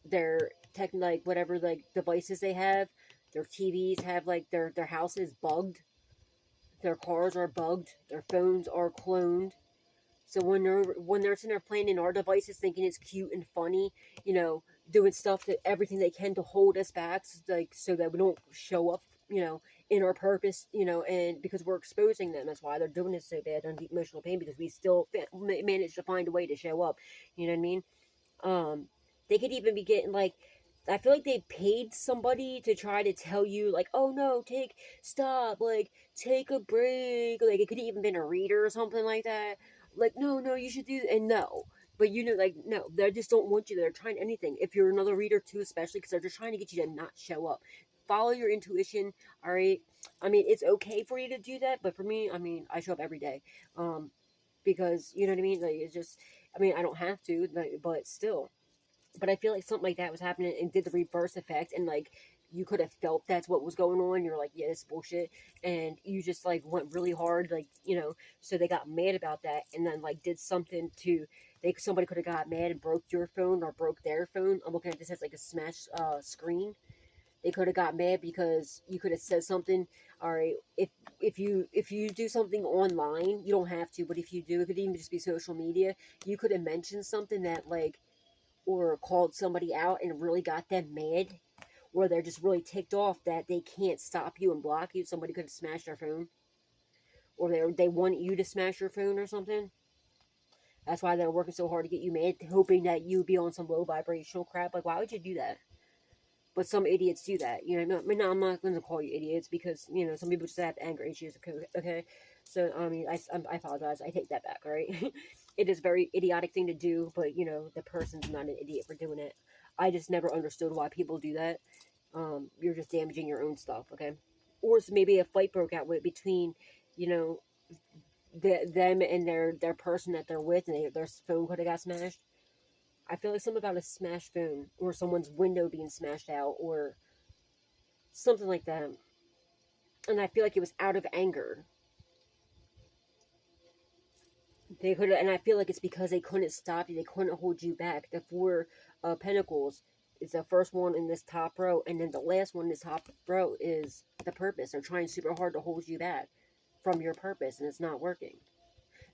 Their like whatever like devices they have, their TVs have like their house is bugged. Their cars are bugged. Their phones are cloned. So when they're sitting there playing in our devices, thinking it's cute and funny, doing stuff that everything they can to hold us back, so that we don't show up, in our purpose, and because we're exposing them. That's why they're doing it so bad on deep emotional pain, because we still manage to find a way to show up. You know what I mean? They could even be getting like, I feel like they paid somebody to try to tell you, like, oh no, stop, like, take a break. Like, it could have even been a reader or something like that. Like, no, you should do, and no. But like, no, they just don't want you. They're trying anything. If you're another reader too, especially, because they're just trying to get you to not show up. Follow your intuition, all right? I mean, it's okay for you to do that, but for me, I mean, I show up every day. Because, you know what I mean? Like, it's just, I mean, I don't have to, but still. But I feel like something like that was happening and did the reverse effect, and like you could have felt that's what was going on. You're like, yeah, this is bullshit, and you just like went really hard, like, so they got mad about that, and then like did something to somebody could have got mad and broke your phone or broke their phone. I'm looking at this as like a smash screen. They could have got mad because you could have said something. All right, if you do something online, you don't have to, but if you do, it could even just be social media. You could have mentioned something that like, or called somebody out and really got them mad, or they're just really ticked off that they can't stop you and block you. Somebody could have smashed their phone, or they want you to smash your phone or something. That's why they're working so hard to get you mad, hoping that you be on some low vibrational crap. Like, why would you do that? But some idiots do that. I mean, no, I'm not going to call you idiots, because some people just have anger issues. Okay, so I mean, I apologize. I take that back. All right. It is a very idiotic thing to do, but the person's not an idiot for doing it. I just never understood why people do that. You're just damaging your own stuff, okay? Or maybe a fight broke out between, them and their person that they're with, and their phone could have got smashed. I feel like something about a smashed phone, or someone's window being smashed out, or something like that. And I feel like it was out of anger. They could, and I feel like it's because they couldn't stop you. They couldn't hold you back. The Four Pentacles is the first one in this top row, and then the last one in this top row is the purpose. They're trying super hard to hold you back from your purpose, and it's not working.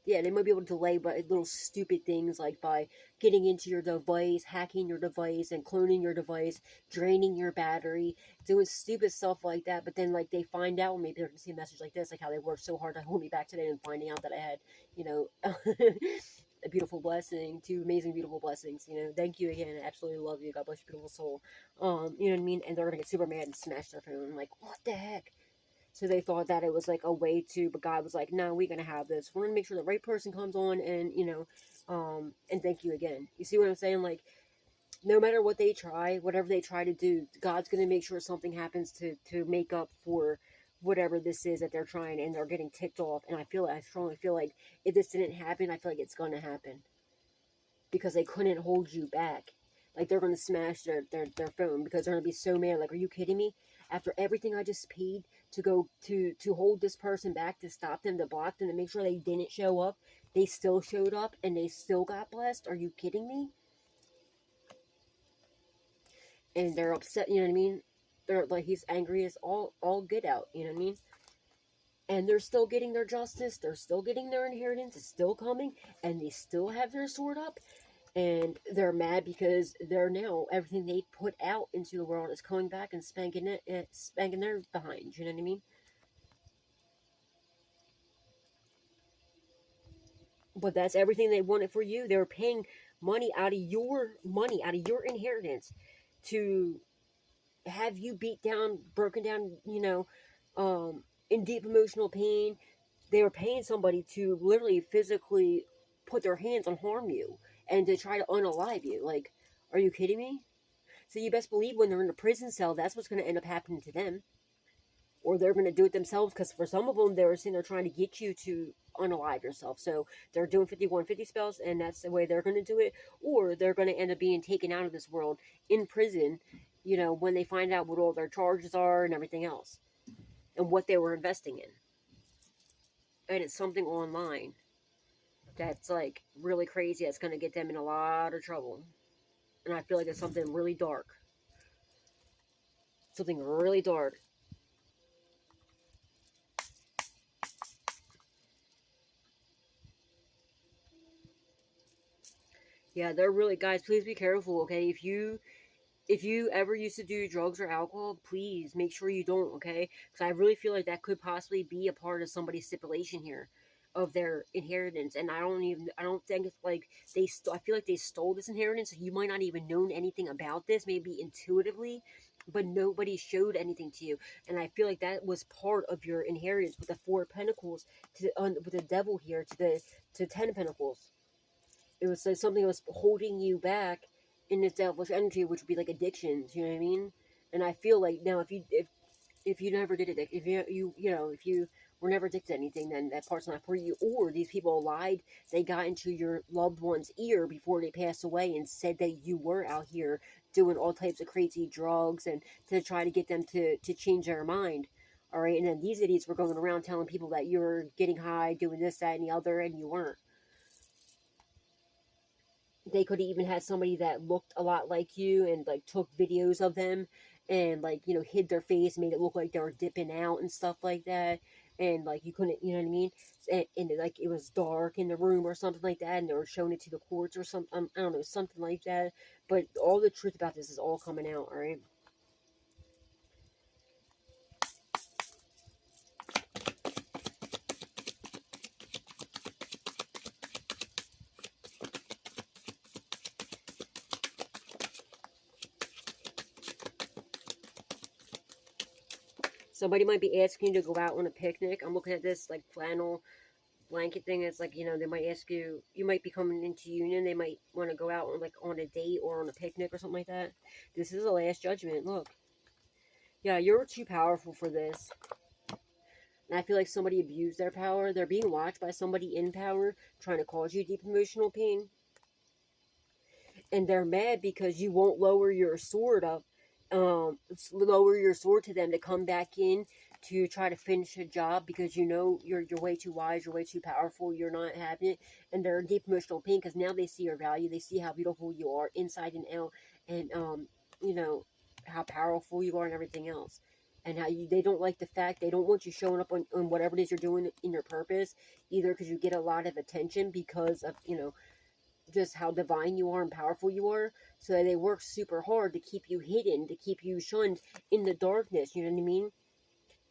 Yeah, they might be able to delay, but little stupid things like by getting into your device, hacking your device, and cloning your device, draining your battery, doing stupid stuff like that. But then, like, they find out, maybe they're going to see a message like this, like how they worked so hard to hold me back today, and finding out that I had, a beautiful blessing, two amazing, beautiful blessings. Thank you again. I absolutely love you. God bless your beautiful soul. You know what I mean? And they're going to get super mad and smash their phone. Like, what the heck? So they thought that it was like a way to, but God was like, no, we're going to have this. We're going to make sure the right person comes on, and, and thank you again. You see what I'm saying? Like, no matter what they try, whatever they try to do, God's going to make sure something happens to make up for whatever this is that they're trying, and they're getting ticked off. And I strongly feel like if this didn't happen, I feel like it's going to happen because they couldn't hold you back. Like, they're going to smash their phone because they're going to be so mad. Like, are you kidding me? After everything I just paid to go to hold this person back, to stop them, to block them, to make sure they didn't show up, they still showed up and they still got blessed. Are you kidding me? And they're upset, you know what I mean? They're like, he's angry as all get out, you know what I mean? And they're still getting their justice, they're still getting their inheritance, it's still coming, and they still have their sword up, and they're mad because they're now, everything they put out into the world is coming back and spanking their behind, you know what I mean? But that's everything they wanted for you. They were paying money, out of your inheritance, to have you beat down, broken down, you know, in deep emotional pain. They were paying somebody to literally physically put their hands on harm you and to try to unalive you. Like, are you kidding me? So you best believe when they're in a prison cell, that's what's going to end up happening to them. Or they're going to do it themselves, because for some of them, they were saying they're trying to get you to unalive yourself. So they're doing 5150 spells, and that's the way they're going to do it. Or they're going to end up being taken out of this world in prison, you know, when they find out what all their charges are and everything else, and what they were investing in. And it's something online that's like really crazy, that's going to get them in a lot of trouble. And I feel like it's something really dark. Something really dark. Yeah, they're really, guys, please be careful, okay? If you ever used to do drugs or alcohol, please make sure you don't, okay? Because I really feel like that could possibly be a part of somebody's stipulation here of their inheritance. And I don't think it's like I feel like they stole this inheritance. You might not even known anything about this, maybe intuitively, but nobody showed anything to you. And I feel like that was part of your inheritance with the Four of Pentacles, with the Devil here, to Ten of Pentacles. It was like something that was holding you back in this devilish energy, which would be like addictions, you know what I mean? And I feel like now, if you never did it, if if you were never addicted to anything, then that part's not for you. Or these people lied, they got into your loved one's ear before they passed away and said that you were out here doing all types of crazy drugs, and to try to get them to change their mind. All right, and then these idiots were going around telling people that you were getting high, doing this, that, and the other, and you weren't. They could even have somebody that looked a lot like you and like took videos of them and like, you know, hid their face, made it look like they were dipping out and stuff like that. And like you couldn't, you know what I mean? And like it was dark in the room or something like that, and they were showing it to the courts or something. I don't know, something like that. But all the truth about this is all coming out, all right? Somebody might be asking you to go out on a picnic. I'm looking at this like flannel blanket thing. It's like, you know, they might ask you, you might be coming into union. They might want to go out on like on a date or on a picnic or something like that. This is the last judgment. Look. Yeah, you're too powerful for this. And I feel like somebody abused their power. They're being watched by somebody in power trying to cause you deep emotional pain. And they're mad because you won't lower your sword up, lower your sword to them to come back in to try to finish a job, because you know you're way too wise, you're way too powerful, you're not having it. And they're in deep emotional pain because now they see your value, they see how beautiful you are inside and out, and you know how powerful you are and everything else. And how they don't like the fact, they don't want you showing up on whatever it is you're doing in your purpose, either because you get a lot of attention because of, you know, just how divine you are and powerful you are. So they work super hard to keep you hidden, to keep you shunned in the darkness, you know what I mean?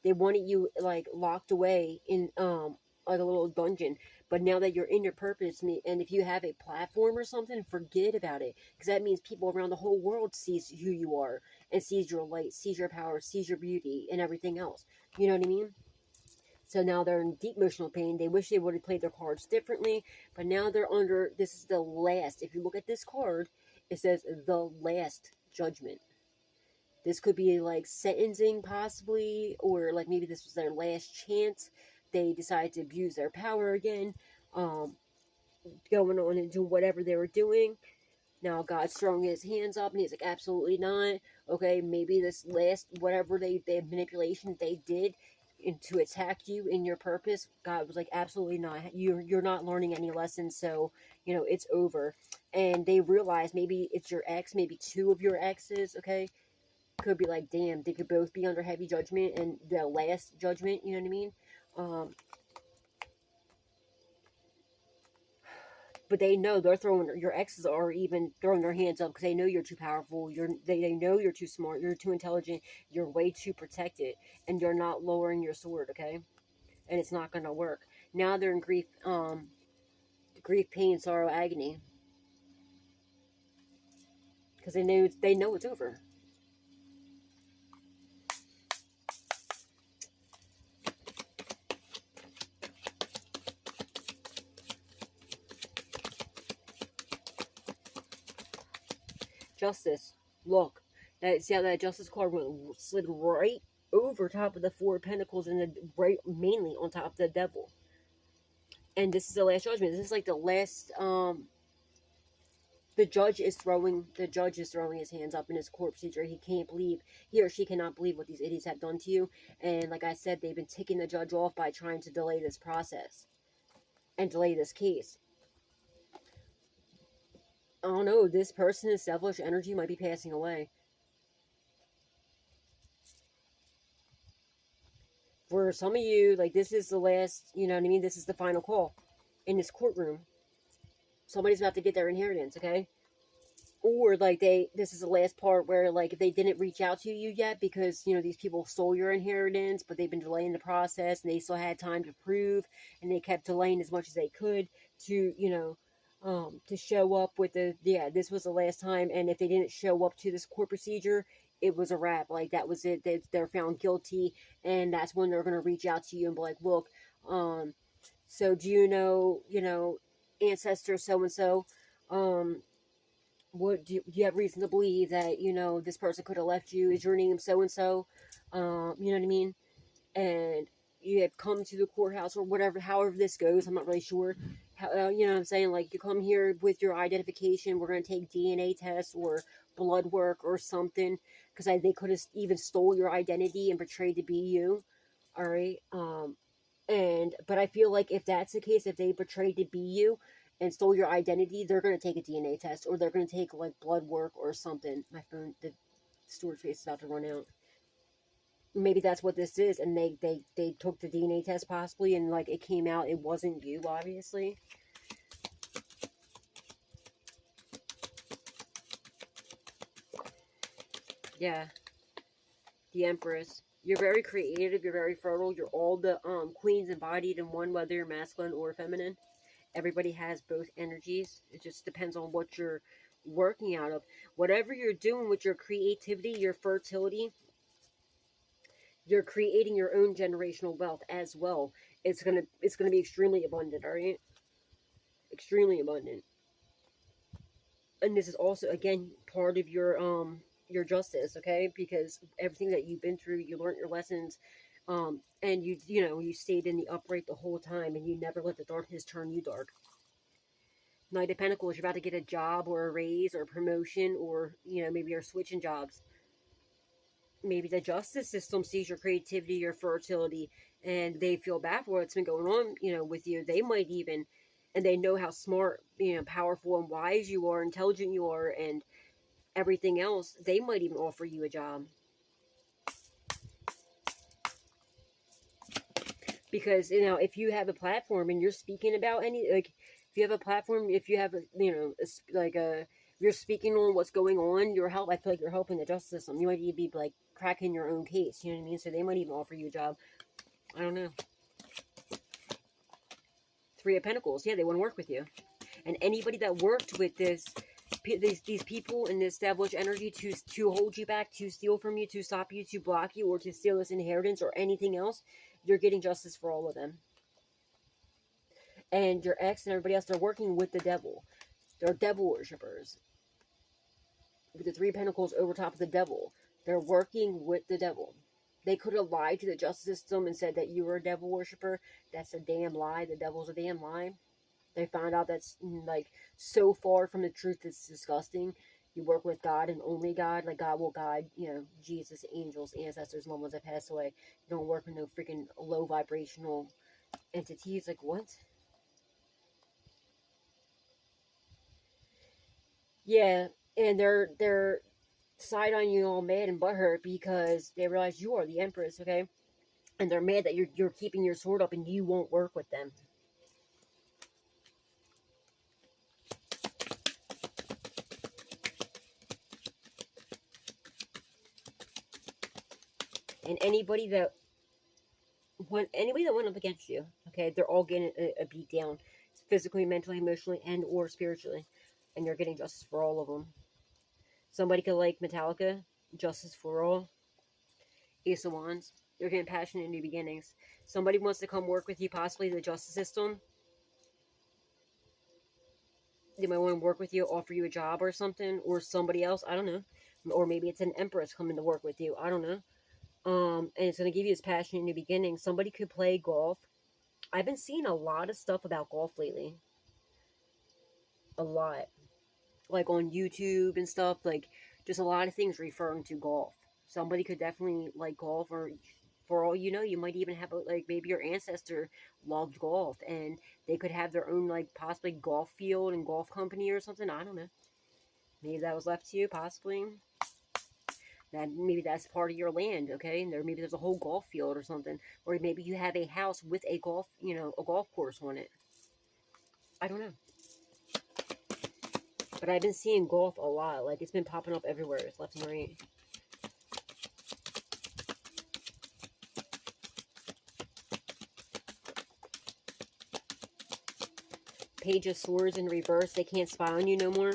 They wanted you like locked away in like a little dungeon. But now that you're in your purpose, and if you have a platform or something, forget about it, because that means people around the whole world sees who you are and sees your light, sees your power, sees your beauty and everything else, you know what I mean? So now they're in deep emotional pain. They wish they would have played their cards differently, but now they're under, this is the last, if you look at this card, It says the last judgment. This could be like sentencing possibly, or like maybe this was their last chance. They decided to abuse their power again, going on and doing whatever they were doing. Now God's throwing his hands up and he's like, absolutely not. Okay, maybe this last, whatever they manipulation they did to attack you in your purpose, God was like, absolutely not. You're not learning any lessons, so, you know, it's over. And they realize maybe it's your ex, maybe two of your exes, okay? Could be like, damn, they could both be under heavy judgment and the last judgment, you know what I mean? But they know they're throwing, your exes are even throwing their hands up because they know you're too powerful. They know you're too smart. You're too intelligent. You're way too protected, and you're not lowering your sword. Okay, and it's not gonna work. Now they're in grief, pain, sorrow, agony, because they know it's over. Justice. Look, see how that justice card slid right over top of the Four of Pentacles and right mainly on top of the Devil. And this is the last judgment. This is like the last. The judge is throwing his hands up in his court procedure. He can't believe, he or she cannot believe what these idiots have done to you. And like I said, they've been ticking the judge off by trying to delay this process and delay this case. I don't know, this person's devilish energy might be passing away. For some of you, like, this is the last, you know what I mean? This is the final call in this courtroom. Somebody's about to get their inheritance, okay? Or, like, this is the last part where, like, if they didn't reach out to you yet because, you know, these people stole your inheritance, but they've been delaying the process, and they still had time to prove, and they kept delaying as much as they could to, you know, to show up with this was the last time, and if they didn't show up to this court procedure, it was a wrap. Like, that was it. They're found guilty, and that's when they're going to reach out to you and be like, look, so do you know, ancestor so-and-so, what do you have reason to believe that, you know, this person could have left you? Is your name so-and-so? You know what I mean? And you have come to the courthouse or whatever, however this goes, I'm not really sure. You know what I'm saying? Like, you come here with your identification, we're going to take DNA tests or blood work or something, because they could have even stole your identity and portrayed to be you. All right? But I feel like if that's the case, if they portrayed to be you and stole your identity, they're going to take a DNA test, or they're going to take, like, blood work or something. My phone, the storage space is about to run out. Maybe that's what this is, and they took the DNA test possibly, and, like, it came out it wasn't you, obviously. Yeah. The Empress. You're very creative, you're very fertile, you're all the queens embodied in one, whether you're masculine or feminine. Everybody has both energies. It just depends on what you're working out of. Whatever you're doing with your creativity, your fertility, you're creating your own generational wealth as well. It's gonna be extremely abundant, alright? Extremely abundant. And this is also, again, part of your justice, okay? Because everything that you've been through, you learned your lessons, and you stayed in the upright the whole time, and you never let the darkness turn you dark. Knight of Pentacles, you're about to get a job or a raise or a promotion, or, you know, maybe you're switching jobs. Maybe the justice system sees your creativity, your fertility, and they feel bad for what's been going on, you know, with you. They might even, and they know how smart, you know, powerful and wise you are, intelligent you are, and everything else. They might even offer you a job. Because, you know, if you have a platform and you're speaking about if you have a platform, if you have a, you know, you're speaking on what's going on, I feel like you're helping the justice system. You might even be, like, cracking your own case, you know what I mean? So they might even offer you a job. I don't know. Three of Pentacles, yeah, they want to work with you. And anybody that worked with these people in this devilish energy to hold you back, to steal from you, to stop you, to block you, or to steal this inheritance or anything else, you're getting justice for all of them. And your ex and everybody else, they're working with the devil. They're devil worshippers. with the 3 pentacles over top of the devil. They're working with the devil. They could have lied to the justice system and said that you were a devil worshiper. That's a damn lie. The devil's a damn lie. They found out that's like so far from the truth, it's disgusting. You work with God and only God. Like, God will guide, you know, Jesus, angels, ancestors, loved ones that passed away. You don't work with no freaking low vibrational entities. Like, what? Yeah, and they're side on you all mad and butthurt because they realize you are the Empress, okay? And they're mad that you're keeping your sword up and you won't work with them. And anybody that went up against you, okay, they're all getting a beat down, physically, mentally, emotionally, and or spiritually, and you're getting justice for all of them. Somebody could like Metallica, justice for all. Ace of Wands, you're getting passionate in new beginnings. Somebody wants to come work with you, possibly the justice system. They might want to work with you, offer you a job or something, or somebody else, I don't know. Or maybe it's an Empress coming to work with you, I don't know. And it's going to give you this passion in new beginnings. Somebody could play golf. I've been seeing a lot of stuff about golf lately. A lot. Like on YouTube and stuff. Like, just a lot of things referring to golf. Somebody could definitely like golf, or for all you know, you might even have, like, maybe your ancestor loved golf. And they could have their own, like, possibly golf field and golf company or something. I don't know. Maybe that was left to you, possibly. That maybe that's part of your land, okay? And maybe there's a whole golf field or something, or maybe you have a house with a golf, you know, a golf course on it. I don't know, but I've been seeing golf a lot. Like, it's been popping up everywhere. It's left and right. Page of Swords in reverse. They can't spy on you no more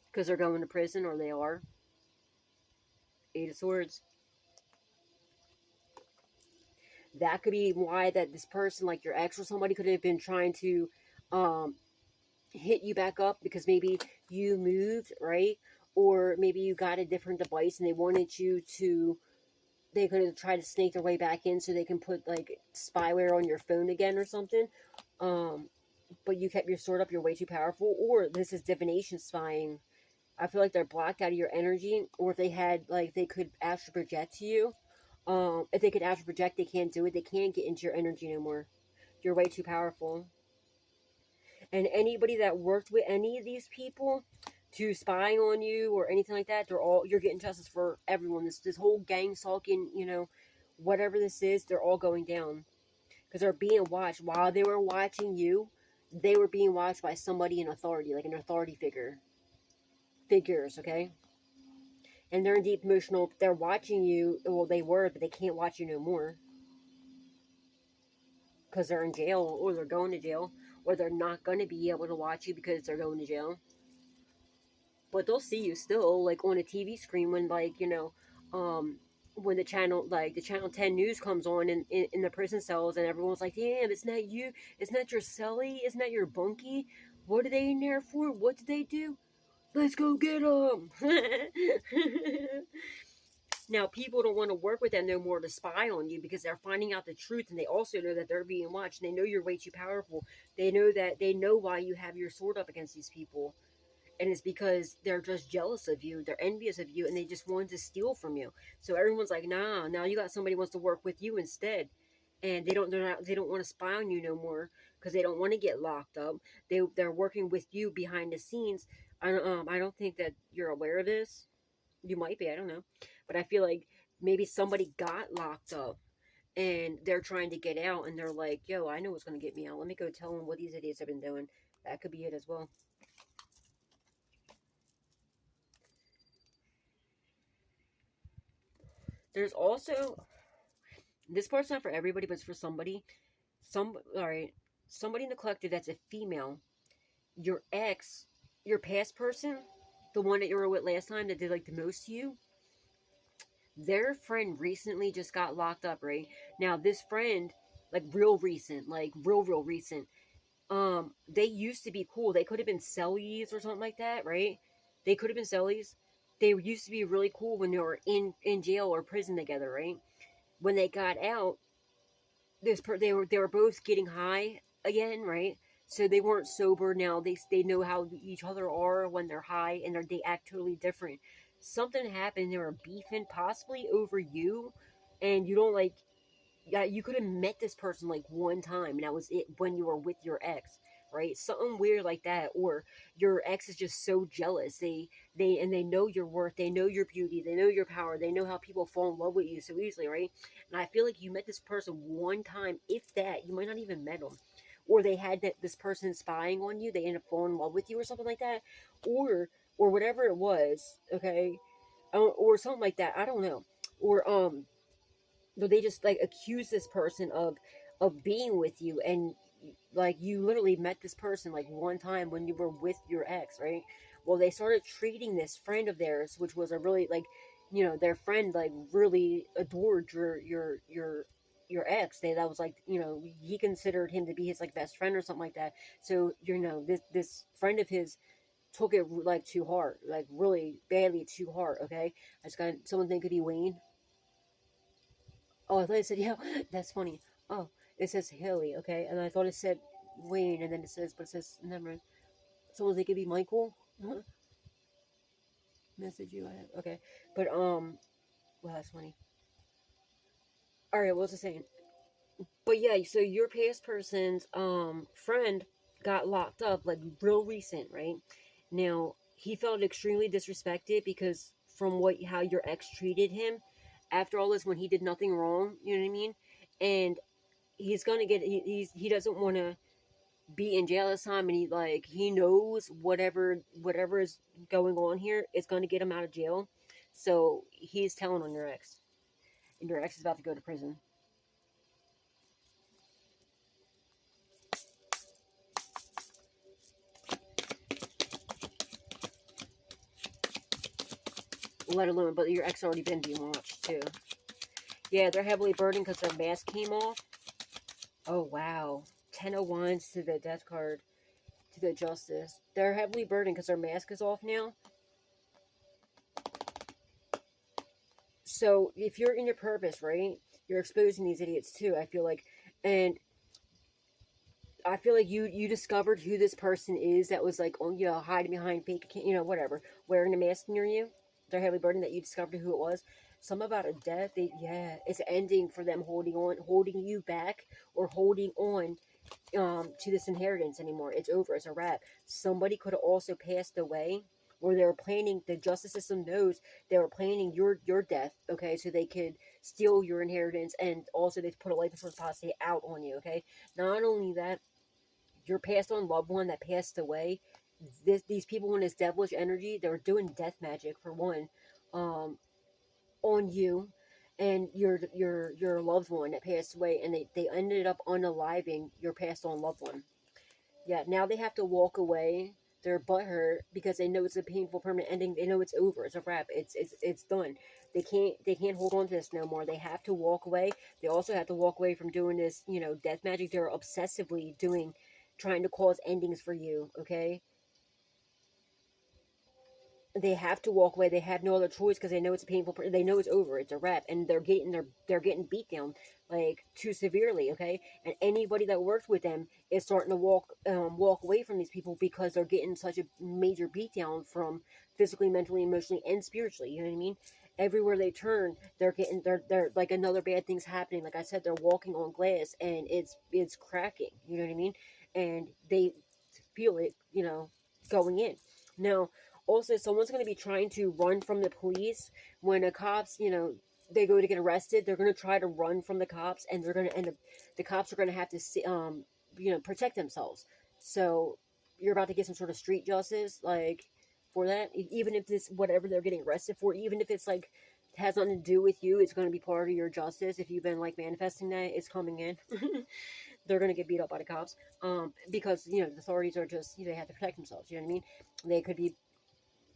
because they're going to prison, or they are. Eight of Swords. That could be why that this person, like your ex or somebody, could have been trying to hit you back up because maybe you moved, right? Or maybe you got a different device and they wanted you to, they could have tried to snake their way back in so they can put like spyware on your phone again or something. But you kept your sword up, you're way too powerful. Or this is divination spying. I feel like they're blocked out of your energy. Or if they had, like, they could astral project to you. If they could astral project, they can't do it. They can't get into your energy no more. You're way too powerful. And anybody that worked with any of these people to spy on you or anything like that, you're getting justice for everyone. This whole gang stalking, you know, whatever this is, they're all going down. Because they're being watched. While they were watching you, they were being watched by somebody in authority, like an authority figures, okay? And they're in deep emotional, they're watching you, well, they were, but they can't watch you no more. Because they're in jail, or they're going to jail, or they're not going to be able to watch you because they're going to jail. But they'll see you still, like, on a TV screen when, like, you know, when the channel, like, the Channel 10 news comes on in the prison cells, and everyone's like, damn, it's not you, it's not your cellie, it's not your bunkie, what are they in there for, what did they do? Let's go get them! Now, people don't want to work with them no more to spy on you because they're finding out the truth, and they also know that they're being watched, and they know you're way too powerful. They know why you have your sword up against these people. And it's because they're just jealous of you, they're envious of you, and they just want to steal from you. So everyone's like, nah, now you got somebody who wants to work with you instead. And they don't want to spy on you no more because they don't want to get locked up. They're working with you behind the scenes. I don't think that you're aware of this. You might be, I don't know. But I feel like maybe somebody got locked up and they're trying to get out, and they're like, yo, I know what's going to get me out. Let me go tell them what these idiots have been doing. That could be it as well. There's also, this part's not for everybody, but it's for somebody. Somebody in the collective that's a female. Your ex, your past person, the one that you were with last time that did like the most to you, their friend recently just got locked up, right? Now, this friend, like real recent, they used to be cool. They could have been cellies or something like that, right? They could have been cellies. They used to be really cool when they were in jail or prison together, right? When they got out, they were both getting high again, right? So they weren't sober now. They know how each other are when they're high, and they act totally different. Something happened. They were beefing, possibly over you, and you don't like. Yeah, you could have met this person like one time, and that was it when you were with your ex, right? Something weird like that, or your ex is just so jealous. They know your worth, they know your beauty, they know your power, they know how people fall in love with you so easily, right? And I feel like you met this person one time, if that. You might not even met them, or they had this person spying on you. They ended up falling in love with you, or something like that, or whatever it was, okay, or something like that. I don't know, or but they just like accuse this person of being with you, and like you literally met this person like one time when you were with your ex, right? Well, they started treating this friend of theirs, which was a really like, their friend like really adored your ex. That was like, he considered him to be his like best friend or something like that. So this friend of his took it like too hard, like really badly too hard. Okay, I just got someone think could be Wayne. Oh, I thought it said, yeah, that's funny. Oh, it says Haley, okay, and I thought it said Wayne, and then but it says, never mind. Someone think it could be Michael? Message you, I have, okay. But, well, that's funny. Alright, what was I saying? But yeah, so your past person's, friend got locked up, like, real recent, right? Now, he felt extremely disrespected because from how your ex treated him after all this when he did nothing wrong, you know what I mean? And he's gonna get he doesn't want to be in jail this time, and he knows whatever is going on here is going to get him out of jail, so he's telling on your ex, and your ex is about to go to prison. Let alone, but your ex already been being watched too. Yeah, they're heavily burdened because their mask came off. Oh wow, 10 of wands to the death card, to the justice. They're heavily burdened because their mask is off now. So if you're in your purpose, right, you're exposing these idiots too, I feel like. And I feel like you discovered who this person is that was like, oh, hiding behind fake, whatever, wearing a mask near you. They're heavily burdened that you discovered who it was. Some about a death. It's ending for them, holding you back, or holding on to this inheritance anymore. It's over. It's a wrap. Somebody could have also passed away, or they were planning. The justice system knows they were planning your death. Okay, so they could steal your inheritance, and also they put a life insurance policy out on you. Okay, not only that, your passed on loved one that passed away. These people in this devilish energy, they were doing death magic for one, um, on you and your loved one that passed away, and they ended up unaliving your passed on loved one. Yeah, now they have to walk away. They're butthurt because they know it's a painful permanent ending. They know it's over. It's a wrap. It's done. They can't hold on to this no more. They have to walk away. They also have to walk away from doing this, death magic. They're obsessively trying to cause endings for you. Okay, they have to walk away. They have no other choice because they know it's a painful. They know it's over. It's a wrap, and they're getting beat down like too severely. Okay, and anybody that works with them is starting to walk away from these people because they're getting such a major beat down from physically, mentally, emotionally, and spiritually. You know what I mean? Everywhere they turn, they're like another bad thing's happening. Like I said, they're walking on glass, and it's cracking. You know what I mean? And they feel it. Going in now. Also, someone's going to be trying to run from the police when the cops, they go to get arrested. They're going to try to run from the cops, and they're going to end up. The cops are going to have to, protect themselves. So you're about to get some sort of street justice, like for that. Even if this whatever they're getting arrested for, even if it's like has nothing to do with you, it's going to be part of your justice. If you've been like manifesting that, it's coming in. They're going to get beat up by the cops, because the authorities are just they have to protect themselves. You know what I mean? They could be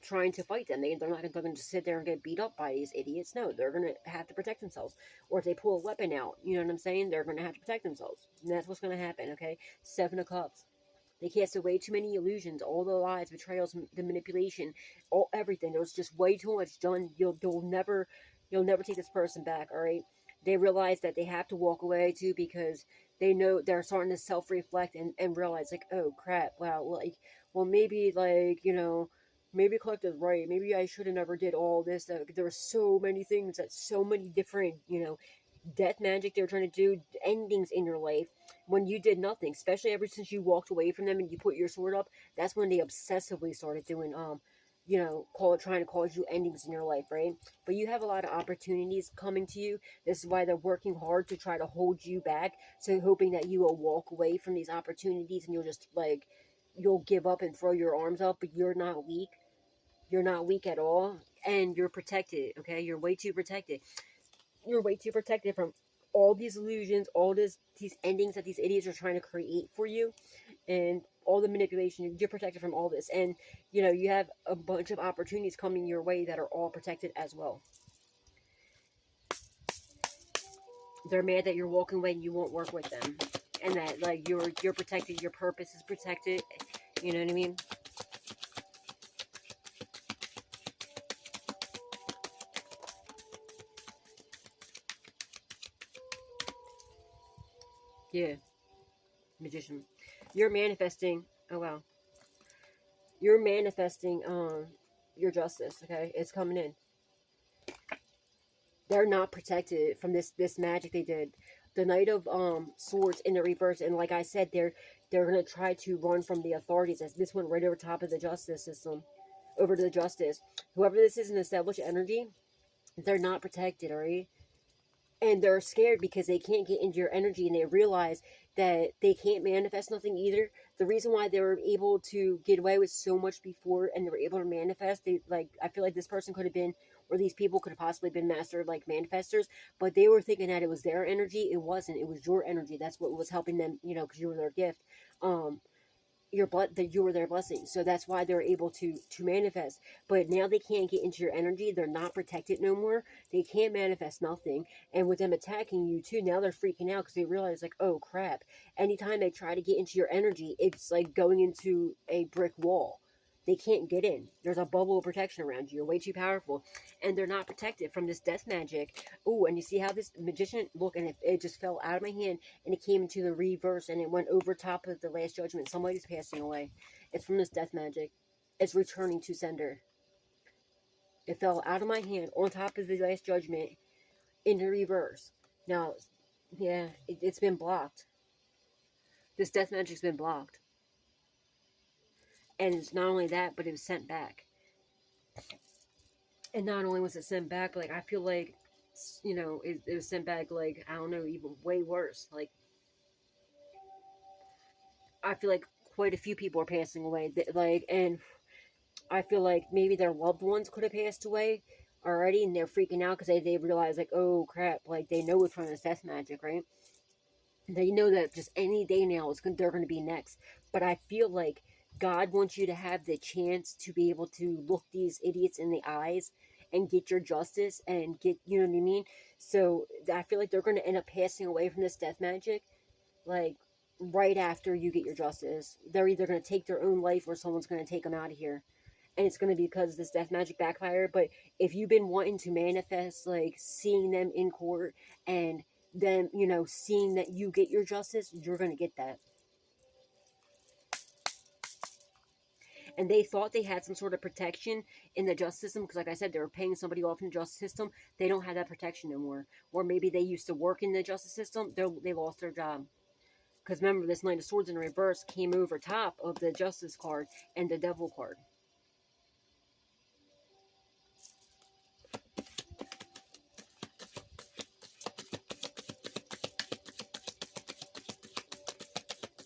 trying to fight them. They're not going to just sit there and get beat up by these idiots. No, they're going to have to protect themselves. Or if they pull a weapon out, you know what I'm saying? They're going to have to protect themselves. And that's what's going to happen, okay? 7 of Cups. They casted way too many illusions, all the lies, betrayals, the manipulation, everything. There was just way too much done. You'll never take this person back. All right. They realize that they have to walk away too, because they know they're starting to self-reflect and realize, like, oh crap, wow, like, well, maybe, like, maybe Collect is right. Maybe I should have never did all this. There were so many things, that so many different, death magic they were trying to do, endings in your life, when you did nothing. Especially ever since you walked away from them and you put your sword up, that's when they obsessively started doing, trying to cause you endings in your life, right? But you have a lot of opportunities coming to you. This is why they're working hard to try to hold you back. So hoping that you will walk away from these opportunities and you'll just, like, you'll give up and throw your arms up. But you're not weak. You're not weak at all. And you're protected, okay? You're way too protected. You're way too protected from all these illusions, all these endings that these idiots are trying to create for you, and all the manipulation. You're protected from all this. And, you have a bunch of opportunities coming your way that are all protected as well. They're mad that you're walking away and you won't work with them. And that, like, you're protected, your purpose is protected. You know what I mean? Yeah. Magician. You're manifesting. Oh, wow. You're manifesting your justice, okay? It's coming in. They're not protected from this magic they did. The Knight of Swords in the reverse, and like I said, they're gonna try to run from the authorities. As this went right over top of the justice system, over to the justice. Whoever this is, an established energy, they're not protected, alright? And they're scared because they can't get into your energy, and they realize that they can't manifest nothing either. The reason why they were able to get away with so much before, and they were able to manifest, I feel like this person could have been, or these people could have possibly been master, like, manifestors, but they were thinking that it was their energy. It wasn't. It was your energy. That's what was helping them, because you were their gift. That you were their blessing. So that's why they're able to manifest. But now they can't get into your energy. They're not protected no more. They can't manifest nothing. And with them attacking you too, now they're freaking out because they realize, like, oh crap, anytime they try to get into your energy, it's like going into a brick wall. They can't get in. There's a bubble of protection around you. You're way too powerful. And they're not protected from this death magic. Oh, and you see how this magician, look, and it just fell out of my hand, and it came into the reverse, and it went over top of the last judgment. Somebody's passing away. It's from this death magic. It's returning to sender. It fell out of my hand on top of the last judgment in the reverse. Now, yeah, it's been blocked. This death magic's been blocked. And it's not only that, but it was sent back. And not only was it sent back, but, like, I feel like, it was sent back, like, I don't know, even way worse. Like, I feel like quite a few people are passing away. Like, and I feel like maybe their loved ones could have passed away already, and they're freaking out because they realize, like, oh crap, like, they know it's from this death magic, right? They know that just any day now they're going to be next. But I feel like God wants you to have the chance to be able to look these idiots in the eyes and get your justice and get, you know what I mean? So I feel like they're going to end up passing away from this death magic, like, right after you get your justice. They're either going to take their own life or someone's going to take them out of here. And it's going to be because this death magic backfired. But if you've been wanting to manifest, like, seeing them in court and then, seeing that you get your justice, you're going to get that. And they thought they had some sort of protection in the justice system, because, like I said, they were paying somebody off in the justice system. They don't have that protection anymore. Or maybe they used to work in the justice system. They lost their job. Because remember, this Knight of Swords in reverse came over top of the justice card and the devil card.